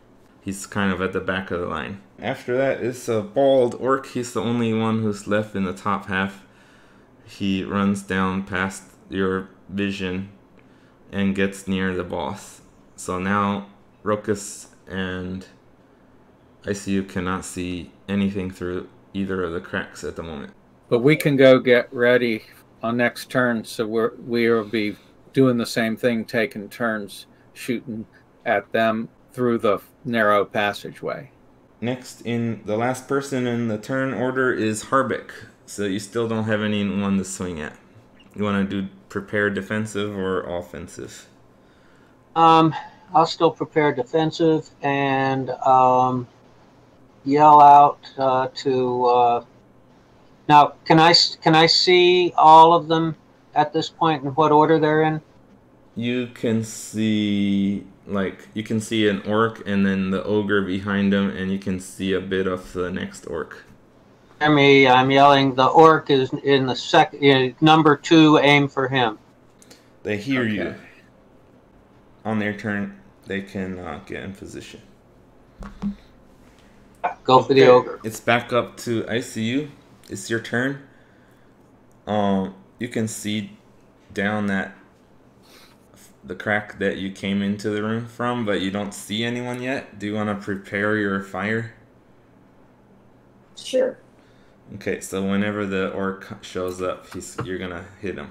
He's kind of at the back of the line. After that is a bald orc. He's the only one who's left in the top half. He runs down past your vision and gets near the boss. So now Rokus and ICU cannot see anything through either of the cracks at the moment. But we can go get ready on next turn, so we'll be doing the same thing, taking turns shooting at them through the narrow passageway. Next, in the last person in the turn order is Harbeck. So you still don't have anyone to swing at. You want to do prepare defensive or offensive? I'll still prepare defensive and yell out to. Now, can I see all of them at this point and what order they're in? You can see an orc and then the ogre behind him, and you can see a bit of the next orc. I'm yelling. The orc is in the number 2. Aim for him. They hear you. On their turn, they can get in position. Go for the ogre. It's back up to ICU. It's your turn. You can see down the crack that you came into the room from, but you don't see anyone yet. Do you want to prepare your fire? Sure. Okay, so whenever the orc shows up, you're gonna hit him.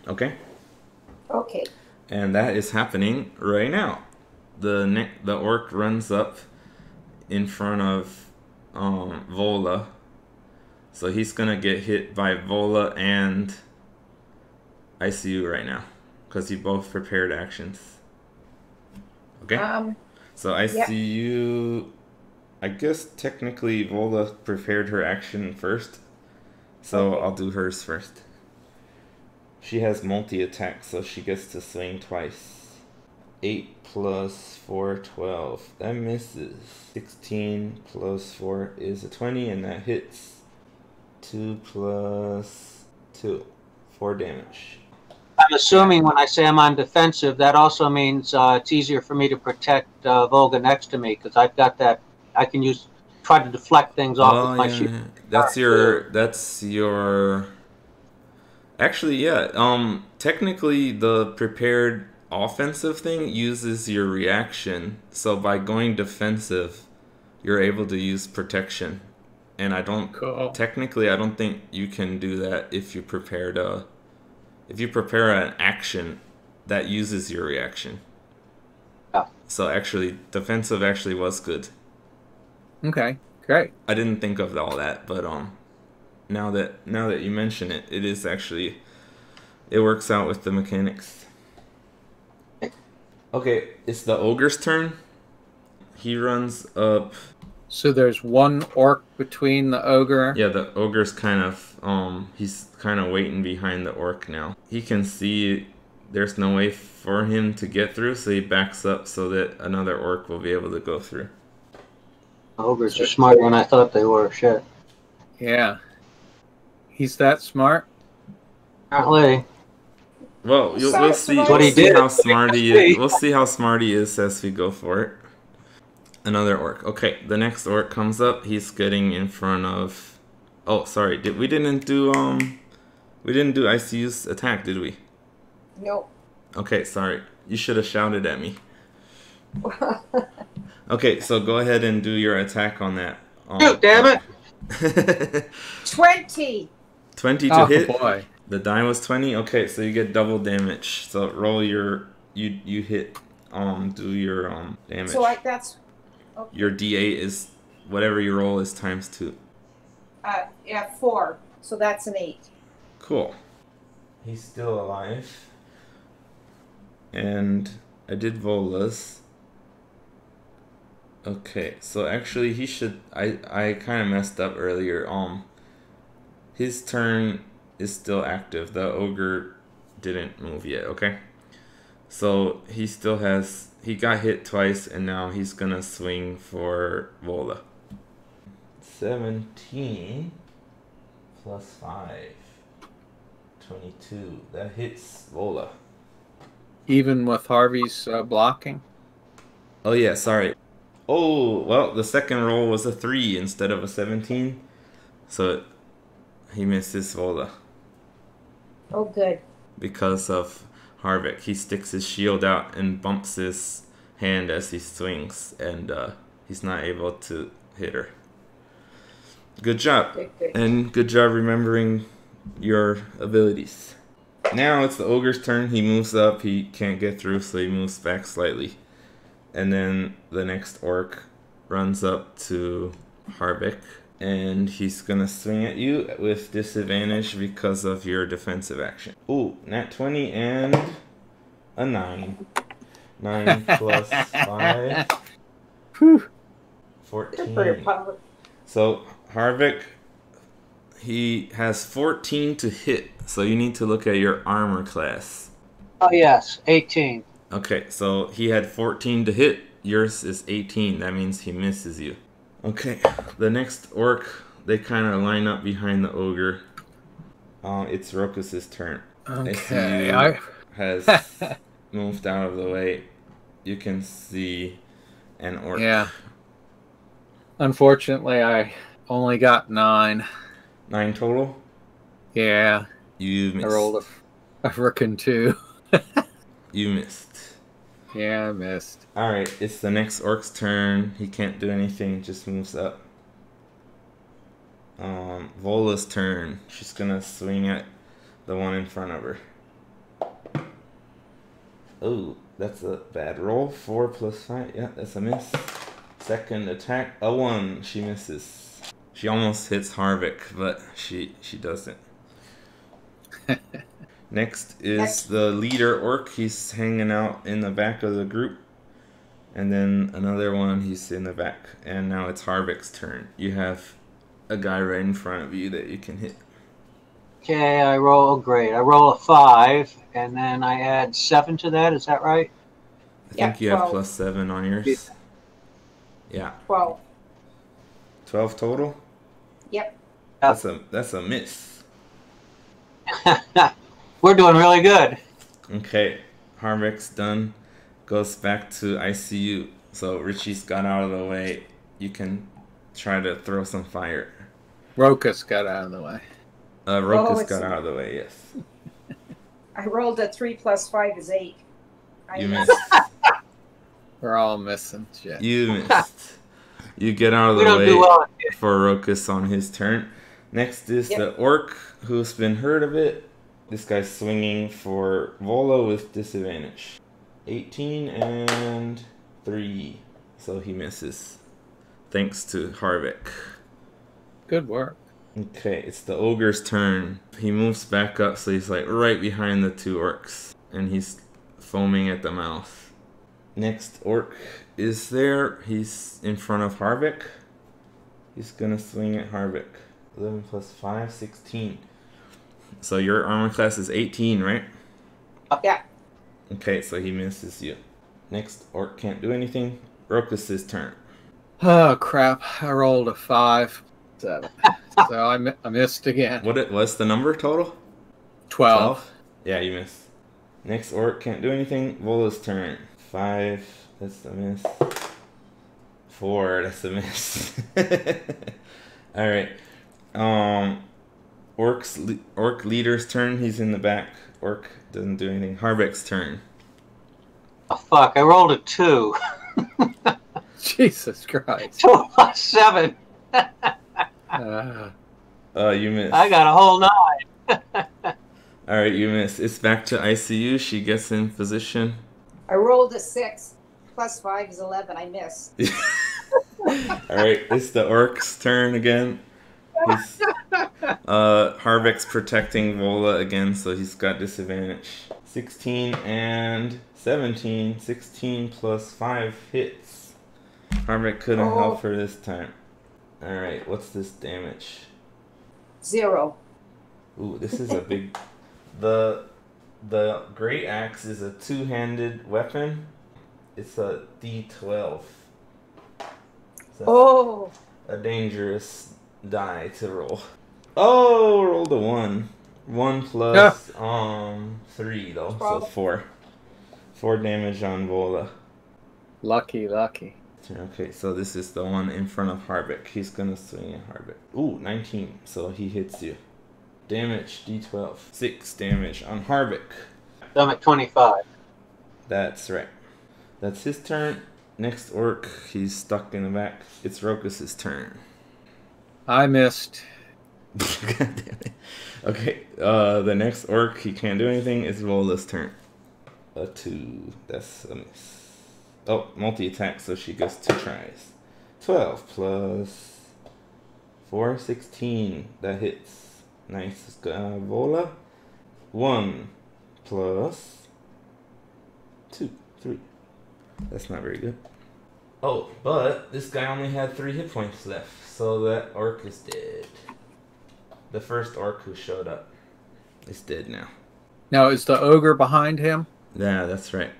Okay? Okay. And that is happening right now. The orc runs up in front of Vola. So he's gonna get hit by Vola and ICU right now, because you both prepared actions. Okay? So ICU, I guess technically Vola prepared her action first. So Okay. I'll do hers first. She has multi-attack, so she gets to swing twice. 8 plus 4, 12. That misses. 16 plus 4 is a 20, and that hits. 2 plus 2. 4 damage. I'm assuming when I say I'm on defensive, that also means it's easier for me to protect Volga next to me, because I've got that. I can try to deflect things off with my shield. That's your. Actually, yeah. Technically, the prepared offensive thing uses your reaction. So by going defensive, you're able to use protection. And technically, I don't think you can do that if you prepare an action that uses your reaction. Yeah. So actually, defensive actually was good. Okay, great. I didn't think of all that, but now that you mention it, it works out with the mechanics. Okay, it's the ogre's turn. He runs up. So there's one orc between the ogre. Yeah, the ogre's kind of he's kind of waiting behind the orc now. He can see there's no way for him to get through, so he backs up so that another orc will be able to go through. Ogres are smarter than I thought they were. Shit. Yeah. He's that smart? Apparently. Well, we'll see. What he did. How smart he is. We'll see how smart he is as we go for it. Another orc. Okay, the next orc comes up. He's getting in front of. Oh, sorry. We didn't do ICU's attack, did we? Nope. Okay, sorry. You should have shouted at me. Okay, so go ahead and do your attack on that. Shoot, damn it! 20. 20 to hit. Boy. The die was 20. Okay, so you get double damage. So roll your you hit do your damage. So that's okay. Your D8 is whatever you roll is times 2. Yeah, 4. So that's an 8. Cool. He's still alive. And I did Vola's. Okay, so actually he should I kind of messed up earlier. His turn is still active. The ogre didn't move yet, okay? So he still has he got hit twice and now he's gonna swing for Vola. 17 plus 5. 22. That hits Vola. Even with Harvey's blocking? Oh yeah, sorry. Oh, well, the second roll was a 3 instead of a 17. So he misses Vola. Oh, good. Because of Harvick. He sticks his shield out and bumps his hand as he swings, and he's not able to hit her. Good job. Good. And good job remembering your abilities. Now it's the ogre's turn. He moves up. He can't get through, so he moves back slightly. And then the next orc runs up to Harvick, and he's gonna swing at you with disadvantage because of your defensive action. Ooh, nat 20 and a 9. 9 plus 5. Whew. 14. So Harvick, he has 14 to hit, so you need to look at your armor class. Oh, yes, 18. Okay, so he had 14 to hit. Yours is 18. That means he misses you. Okay, the next orc, they kind of line up behind the ogre. It's Rokus's turn. Okay, I has moved out of the way. You can see an orc. Yeah. Unfortunately, I only got 9. 9 total? Yeah. You missed. I rolled a frickin' 2. You missed. Yeah, I missed. Alright, it's the next orc's turn. He can't do anything, just moves up. Vola's turn. She's gonna swing at the one in front of her. Oh, that's a bad roll. 4 plus 5. Yeah, that's a miss. Second attack, a 1. She misses. She almost hits Harvick, but she doesn't. Next is the leader orc. He's hanging out in the back of the group. And then another one, he's in the back. And now it's Harvick's turn. You have a guy right in front of you that you can hit. Okay, I roll a 5, and then I add 7 to that. Is that right? I think you have plus 7 on yours. Yeah. 12. 12 total? Yep. That's a miss. We're doing really good. Okay, Harvick's done. Goes back to ICU. So Richie's got out of the way. You can try to throw some fire. Rokus got out of the way. Rokus got out of the way, yes. I rolled a 3 plus 5 is 8. You missed. We're all missing shit. You missed. You get out of the way for Rokus on his turn. Next is the orc who's been hurt a bit. This guy's swinging for Vola with disadvantage. 18 and 3. So he misses. Thanks to Harvick. Good work. Okay, it's the ogre's turn. He moves back up, so he's like right behind the 2 orcs. And he's foaming at the mouth. Next orc is there. He's in front of Harvick. He's gonna swing at Harvick. 11 plus 5, 16. So your armor class is 18, right? Yeah. Okay, so he misses you. Next orc can't do anything. Rokus's turn. Oh, crap. I rolled a 5. 7. So I missed again. What's the number total? 12. Yeah, you missed. Next orc can't do anything. Vola's turn. 5. That's a miss. 4. That's a miss. Alright. Orc leader's turn. He's in the back. Orc doesn't do anything. Harvick's turn. Oh, fuck. I rolled a 2. Jesus Christ. 2 plus 7. You missed. I got a whole 9. All right, you missed. It's back to ICU. She gets in position. I rolled a 6. Plus 5 is 11. I miss. All right, it's the orc's turn again. He's Harbeck's protecting Vola again, so he's got disadvantage. 16 and 17. 16 plus 5 hits. Harbeck couldn't help her this time. All right, what's this damage? 0. Ooh, this is a big. The great axe is a two-handed weapon. It's a D12. So a dangerous die to roll. Oh, rolled a 1. 1 plus 3 though, so 4. 4 damage on Vola. Lucky. Okay, so this is the one in front of Harbeck. He's gonna swing at Harbeck. Ooh, 19. So he hits you. Damage D12. 6 damage on Harbeck. I'm at 25. That's right. That's his turn. Next orc, he's stuck in the back. It's Rokus's turn. I missed. God damn it. Okay, the next orc, he can't do anything. It's Vola's turn. A 2. That's a miss. Oh, multi-attack, so she gets 2 tries. 12 plus 4, 16. That hits. Nice. Vola. 1 plus 2, 3. That's not very good. Oh, but this guy only had 3 hit points left, so that orc is dead. The first orc who showed up is dead now. Now, is the ogre behind him? Yeah, that's right.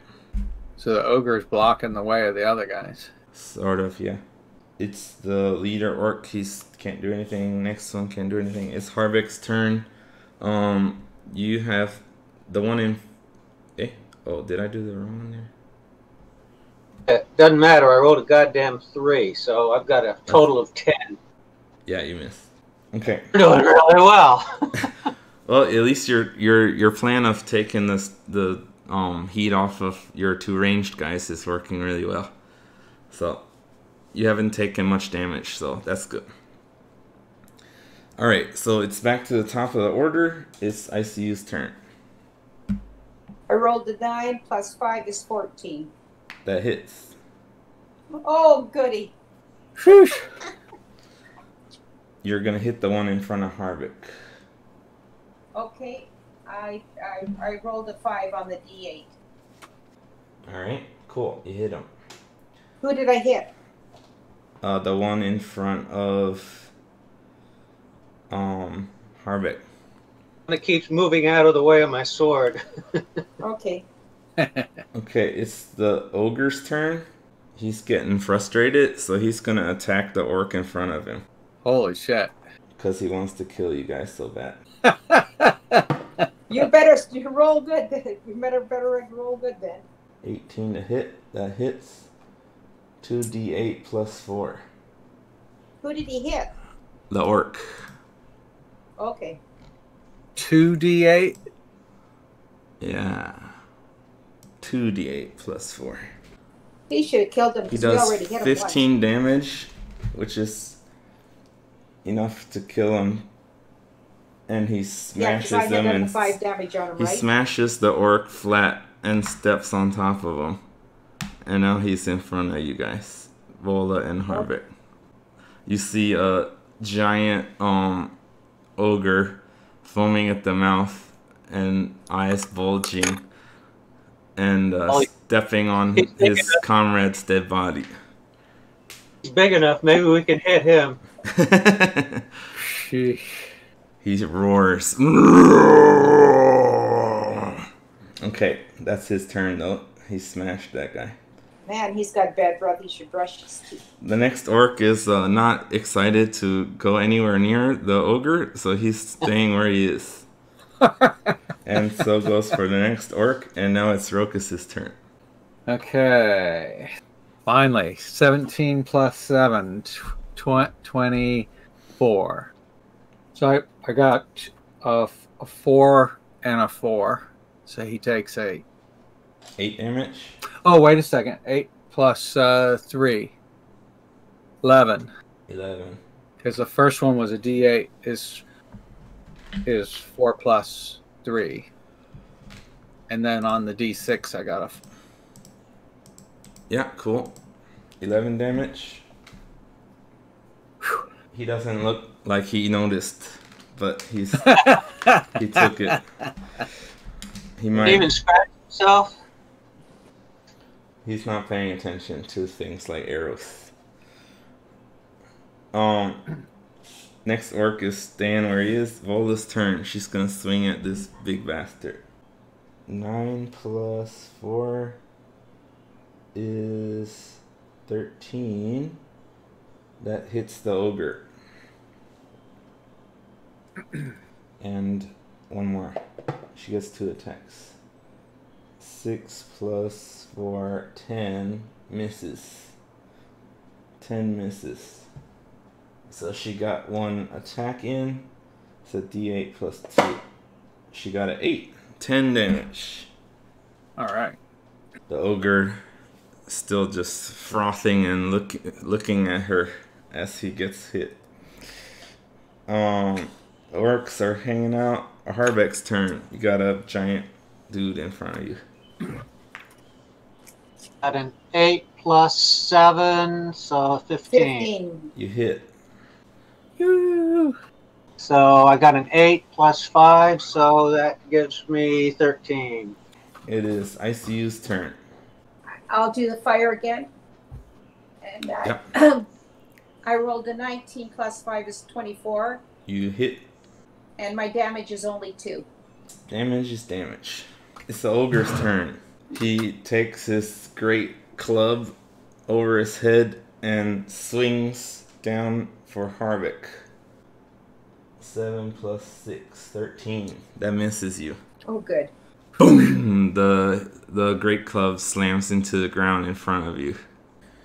So the ogre is blocking the way of the other guys. Sort of, yeah. It's the leader orc. He can't do anything. Next one can't do anything. It's Harbeck's turn. You have the one in... Oh, did I do the wrong one there? It doesn't matter. I rolled a goddamn 3, so I've got a total of 10. Yeah, you missed. Okay. You're doing really well. Well, at least your plan of taking the heat off of your 2 ranged guys is working really well. So you haven't taken much damage, so that's good. All right, so it's back to the top of the order. It's ICU's turn. I rolled a 9 plus 5 is 14. That hits. Oh, goody. Whew. You're gonna hit the one in front of Harbeck. Okay. I rolled a 5 on the D8. All right, cool. You hit him. Who did I hit? The one in front of Harbeck. It keeps moving out of the way of my sword. Okay. Okay, it's the ogre's turn. He's getting frustrated, so he's gonna attack the orc in front of him. Holy shit. Because he wants to kill you guys so bad. You better roll good. You better roll good then. 18 to hit. That hits. 2d8 plus 4. Who did he hit? The orc. Okay. 2d8? Yeah. 2d8 plus 4. He should have killed him He because we does already hit him 15 damage, which is enough to kill him. And he smashes I him had and 5 damage on him, he right? smashes the orc flat and steps on top of him. And now he's in front of you guys, Vola and Harbeck. You see a giant ogre foaming at the mouth and eyes bulging and stepping on his comrade's dead body. He's big enough. Maybe we can hit him. Sheesh. He roars. Okay, that's his turn though. He smashed that guy. Man, he's got bad breath. He should brush his teeth. The next orc is not excited to go anywhere near the ogre, so he's staying where he is. And so goes for the next orc, and now it's Rokus's turn. Okay. Finally, 17 plus 7, 24. So I got a 4 and a 4, so he takes 8. 8 damage? Oh, wait a second. 8 plus 3. 11. 11. Because the first one was a D8 is 4 plus 3. And then on the D6 I got a... Yeah, cool. 11 damage. He doesn't look like he noticed, but he took it. He Did he even might. scratch himself? He's not paying attention to things like arrows. Next orc is staying where he is. Vola's turn. She's gonna swing at this big bastard. 9 plus 4 is 13. That hits the ogre. And one more. She gets 2 attacks. 6 plus 4, 10 misses. 10 misses. So she got 1 attack in. It's a D8 plus 2. She got an 8. 10 damage. Alright. The ogre still just frothing and looking at her as he gets hit. Orcs are hanging out. Harbek's turn. You got a giant dude in front of you. Got an 8 plus 7, so 15. 15. You hit. Yoo. So I got an 8 plus 5, so that gives me 13. It is ICU's turn. I'll do the fire again. And I rolled a 19 plus 5 is 24. You hit. And my damage is only 2. Damage is damage. It's the ogre's turn. He takes his great club over his head and swings down for Harbek. 7 plus 6, 13. That misses you. Oh, good. Boom! The great club slams into the ground in front of you.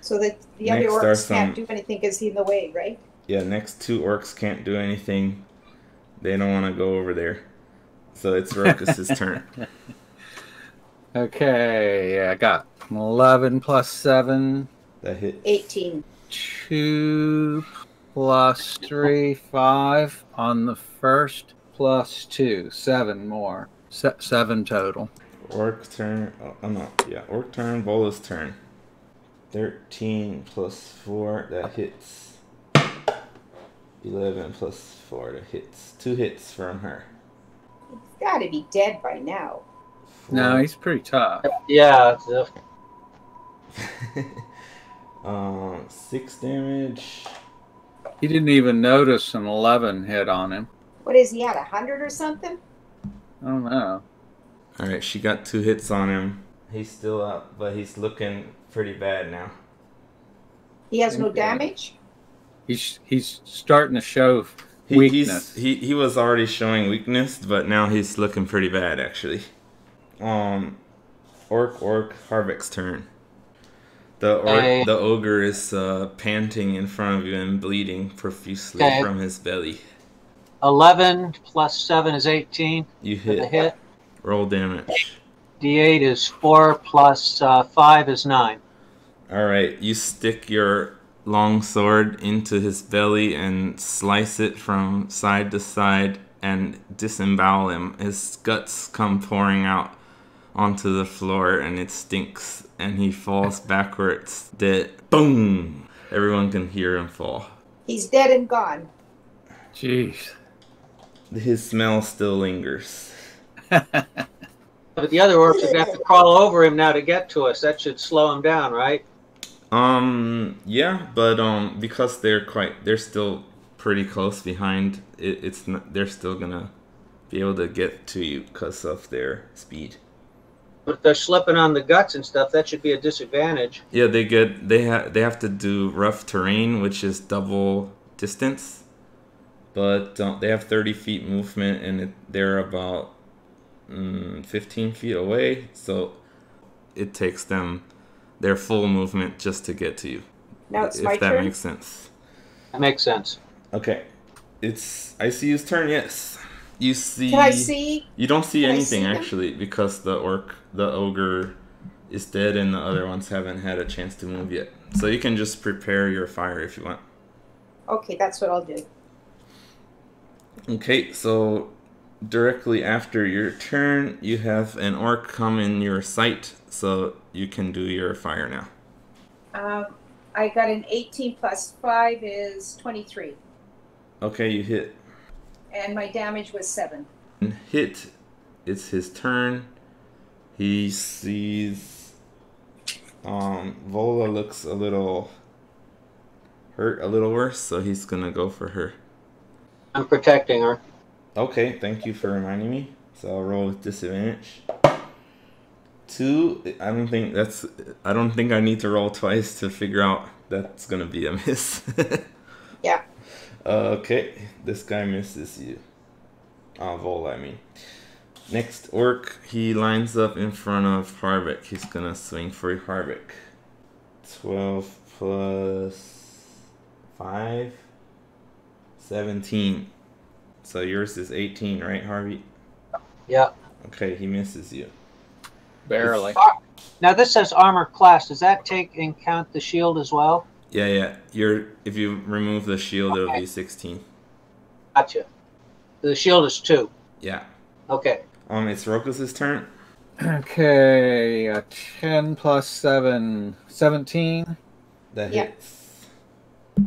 So that the other Next are orcs can't do anything because he's in the way, right? Yeah, next 2 orcs can't do anything. They don't want to go over there. So it's Rokus's turn. Okay, I got 11 plus 7. That hit. 18. 2 plus 3, 5 on the first, plus 2, 7 more. 7 total. Orc turn. Oh no. Yeah, orc turn. Vola's turn. 13 plus 4. That hits. 11 plus 4. That hits. 2 hits from her. He's got to be dead by now. 4. No, he's pretty tough. Yeah. 6 damage. He didn't even notice an 11 hit on him. What is he at, 100 or something? I don't know. Alright, she got 2 hits on him. He's still up, but he's looking pretty bad now. He has no Okay. damage? He's starting to show weakness. He was already showing weakness, but now he's looking pretty bad actually. Orc, Harvick's turn. The ogre is panting in front of you and bleeding profusely from his belly. 11 plus 7 is 18. You For the hit. hit. Roll damage. D8 is 4 plus 5 is 9. Alright, you stick your long sword into his belly and slice it from side to side and disembowel him. His guts come pouring out onto the floor and it stinks and he falls backwards dead. Boom! Everyone can hear him fall. He's dead and gone. Jeez. His smell still lingers. But the other orcs are going to have to crawl over him now to get to us. That should slow him down, right? Yeah, but because they're still pretty close behind, they're still gonna be able to get to you because of their speed. But if they're slipping on the guts and stuff, that should be a disadvantage. Yeah, they have to do rough terrain, which is double distance, but they have 30 feet movement and they're about 15 feet away, so it takes them their full movement just to get to you. Now it's my if that turn? makes sense. That makes sense. Okay, it's ICU's turn. Yes, you see. Can I see? You don't see Can I anything see them? actually because the ogre is dead and the other ones haven't had a chance to move yet. So you can just prepare your fire if you want. Okay, that's what I'll do. Okay, so directly after your turn, you have an orc come in your sight, so you can do your fire now. I got an 18 plus 5 is 23. Okay, you hit. And my damage was 7. Hit. It's his turn. He sees Vola looks a little hurt, a little worse, so he's gonna go for her. I'm protecting her. Okay, thank you for reminding me. So I'll roll with disadvantage. 2. I don't think I need to roll twice to figure out that's gonna be a miss. Yeah. Okay, this guy misses you. Vol, I mean. Next orc, he lines up in front of Harvick. He's gonna swing for Harvick. 12 plus 5, 17. So yours is 18, right, Harvey? Yeah. Okay, he misses you. Barely. Now this says armor class. Does that take and count the shield as well? Yeah. If you remove the shield, it'll be 16. Gotcha. The shield is 2. Yeah. Okay. It's Rokus's turn. Okay, 10 plus 7, 17. That Yeah. hits.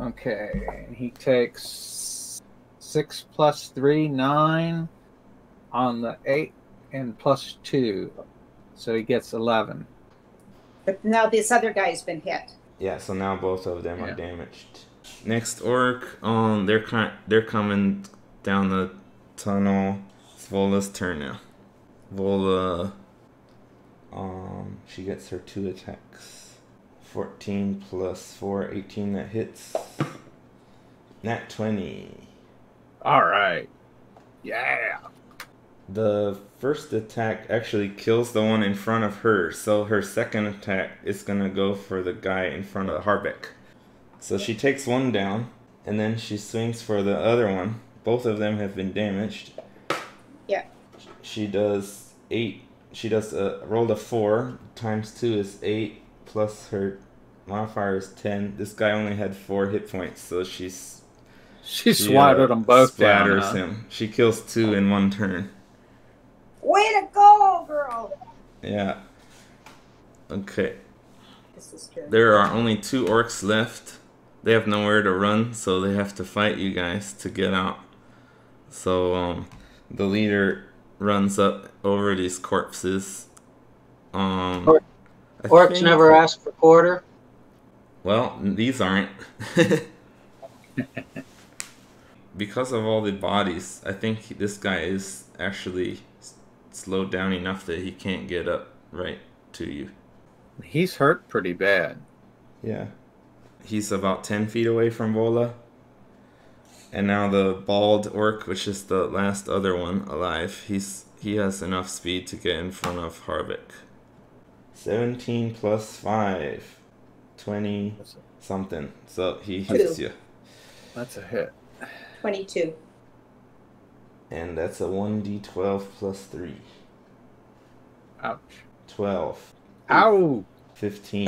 Okay, he takes 6 plus 3, 9 on the 8, and plus 2. So he gets 11. But now this other guy's been hit. Yeah, so now both of them are Yeah. damaged. Next orc, they're coming down the tunnel. It's Vola's turn now. Vola, she gets her 2 attacks. 14 plus 4, 18, that hits. Nat 20. All right. Yeah. The first attack actually kills the one in front of her, so her second attack is gonna go for the guy in front of Harbeck. So she takes one down, and then she swings for the other one. Both of them have been damaged. Yeah. She does 8. She does rolled a 4 times 2 is 8 plus her modifier is 10. This guy only had 4 hit points, so she swatted them both down. splatters him. She kills 2 in one turn. Way to go, girl! Yeah. Okay. This is true. There are only 2 orcs left. They have nowhere to run, so they have to fight you guys to get out. So the leader runs up over these corpses. Orcs never ask for quarter. Well, these aren't. Because of all the bodies, I think this guy is actually slowed down enough that he can't get up right to you. He's hurt pretty bad. Yeah. He's about 10 feet away from Vola. And now the bald orc, which is the last other one alive, he has enough speed to get in front of Harvick. 17 plus 5. 20 something. So he hits you. That's a hit. 22. And that's a 1d12 plus 3. Ouch. 12. Ow! 15.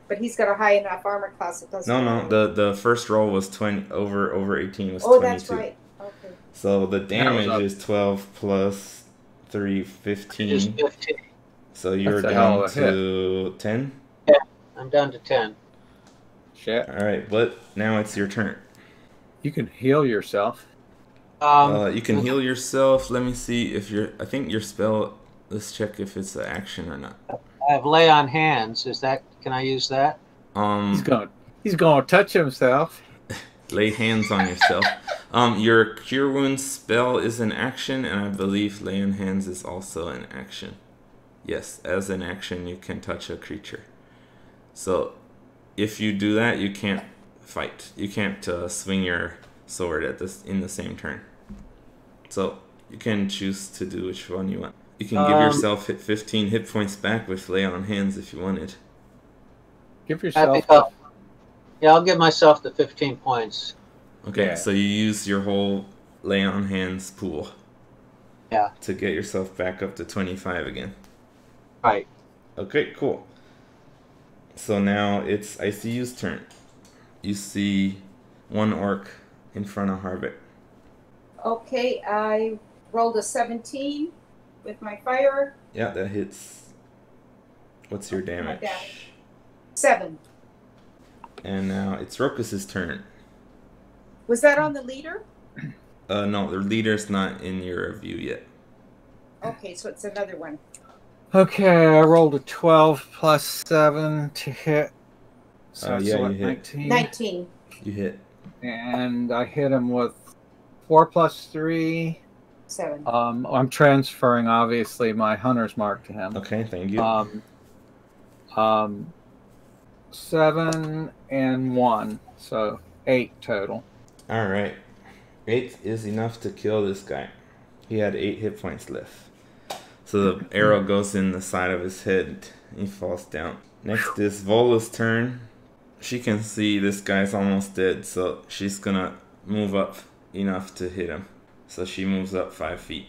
But he's got a high enough armor class. It doesn't. No. The first roll was 20 over 18 was 22. Oh, that's right. Okay. So the damage is 12 plus 3, 15. It is 15. So you're That's a hell down of a to 10. I'm down to 10. Shit. All right, but now it's your turn. You can heal yourself. You can heal yourself. Let me see if I think your spell. Let's check if it's an action or not. I have lay on hands. Can I use that? He's going to touch himself. Lay hands on yourself. Your cure wounds spell is an action, and I believe lay on hands is also an action. Yes, as an action, you can touch a creature. So, if you do that, you can't fight. You can't swing your sword in the same turn. So, you can choose to do which one you want. You can give yourself 15 hit points back with lay on hands if you wanted. Give yourself. I'll give myself the 15 points. Okay, Yeah. so you use your whole lay on hands pool. Yeah. To get yourself back up to 25 again. Right. Okay, cool. So now it's ICU's turn. You see one orc in front of Harvick. Okay, I rolled a 17 with my fire. Yeah, that hits. What's your My damage? damage. 7. And now it's Rokus's turn. Was that on the leader? No, the leader's not in your view yet. Okay, so it's another one. Okay, I rolled a 12 plus 7 to hit. So Yeah, what, you hit. 19? 19. You hit. And I hit him with 4 plus 3. 7. I'm transferring, obviously, my hunter's mark to him. Okay, thank you. 7 and 1, so 8 total. All right. 8 is enough to kill this guy. He had 8 hit points left. So the arrow goes in the side of his head. He falls down. Next is Vola's turn. She can see this guy's almost dead, so she's gonna move up enough to hit him. So she moves up 5 feet,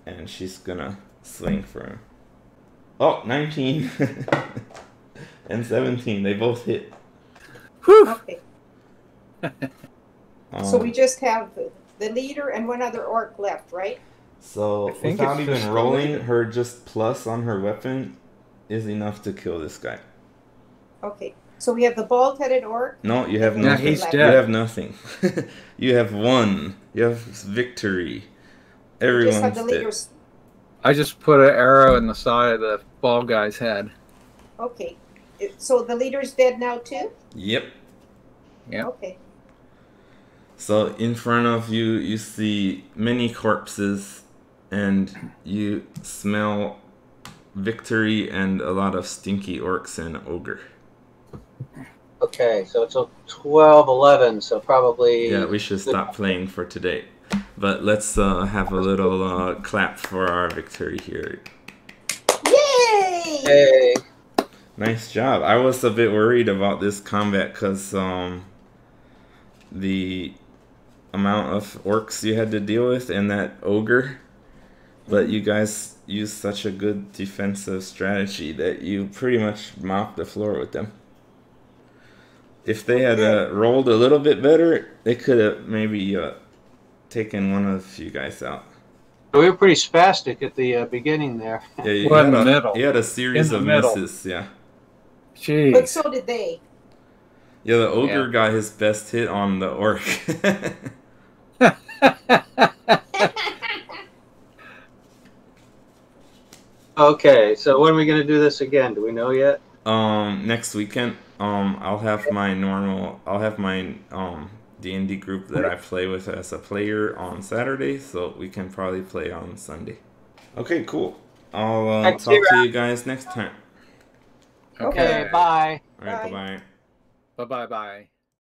and she's gonna swing for him. Oh, 19 and 17. They both hit. Whew. Okay. So we just have the leader and one other orc left, right? So I think without it's just even the rolling, leader. her just plus on her weapon is enough to kill this guy. Okay. So we have the bald-headed orc. No, you have and nothing. he's left. You dead. have nothing. You have won. You have victory. We just have Everyone's the dead. leaders. I just put an arrow in the side of the bald guy's head. Okay. So the leader's dead now too? Yep. Yep. Okay. So in front of you, you see many corpses, and you smell victory and a lot of stinky orcs and ogre. Okay, so it's a 12, 11, so probably... Yeah, we should stop playing for today. But let's have a little clap for our victory here. Yay! Hey, Nice job. I was a bit worried about this combat because the amount of orcs you had to deal with and that ogre. But you guys used such a good defensive strategy that you pretty much mopped the floor with them. If they had rolled a little bit better, they could have maybe taken one of you guys out. we were pretty spastic at the beginning there. Yeah, you We're in had the middle. You had a series In of the middle. misses, yeah. But Jeez. so did they. Yeah, the ogre Yeah. got his best hit on the orc. Okay, so when are we going to do this again? Do we know yet? Next weekend, I'll have my D&D group that I play with as a player on Saturday, so we can probably play on Sunday. Okay, cool. I'll Thanks, talk to Zira. you guys next time. Okay, bye. All right, Bye. bye-bye. Bye-bye-bye.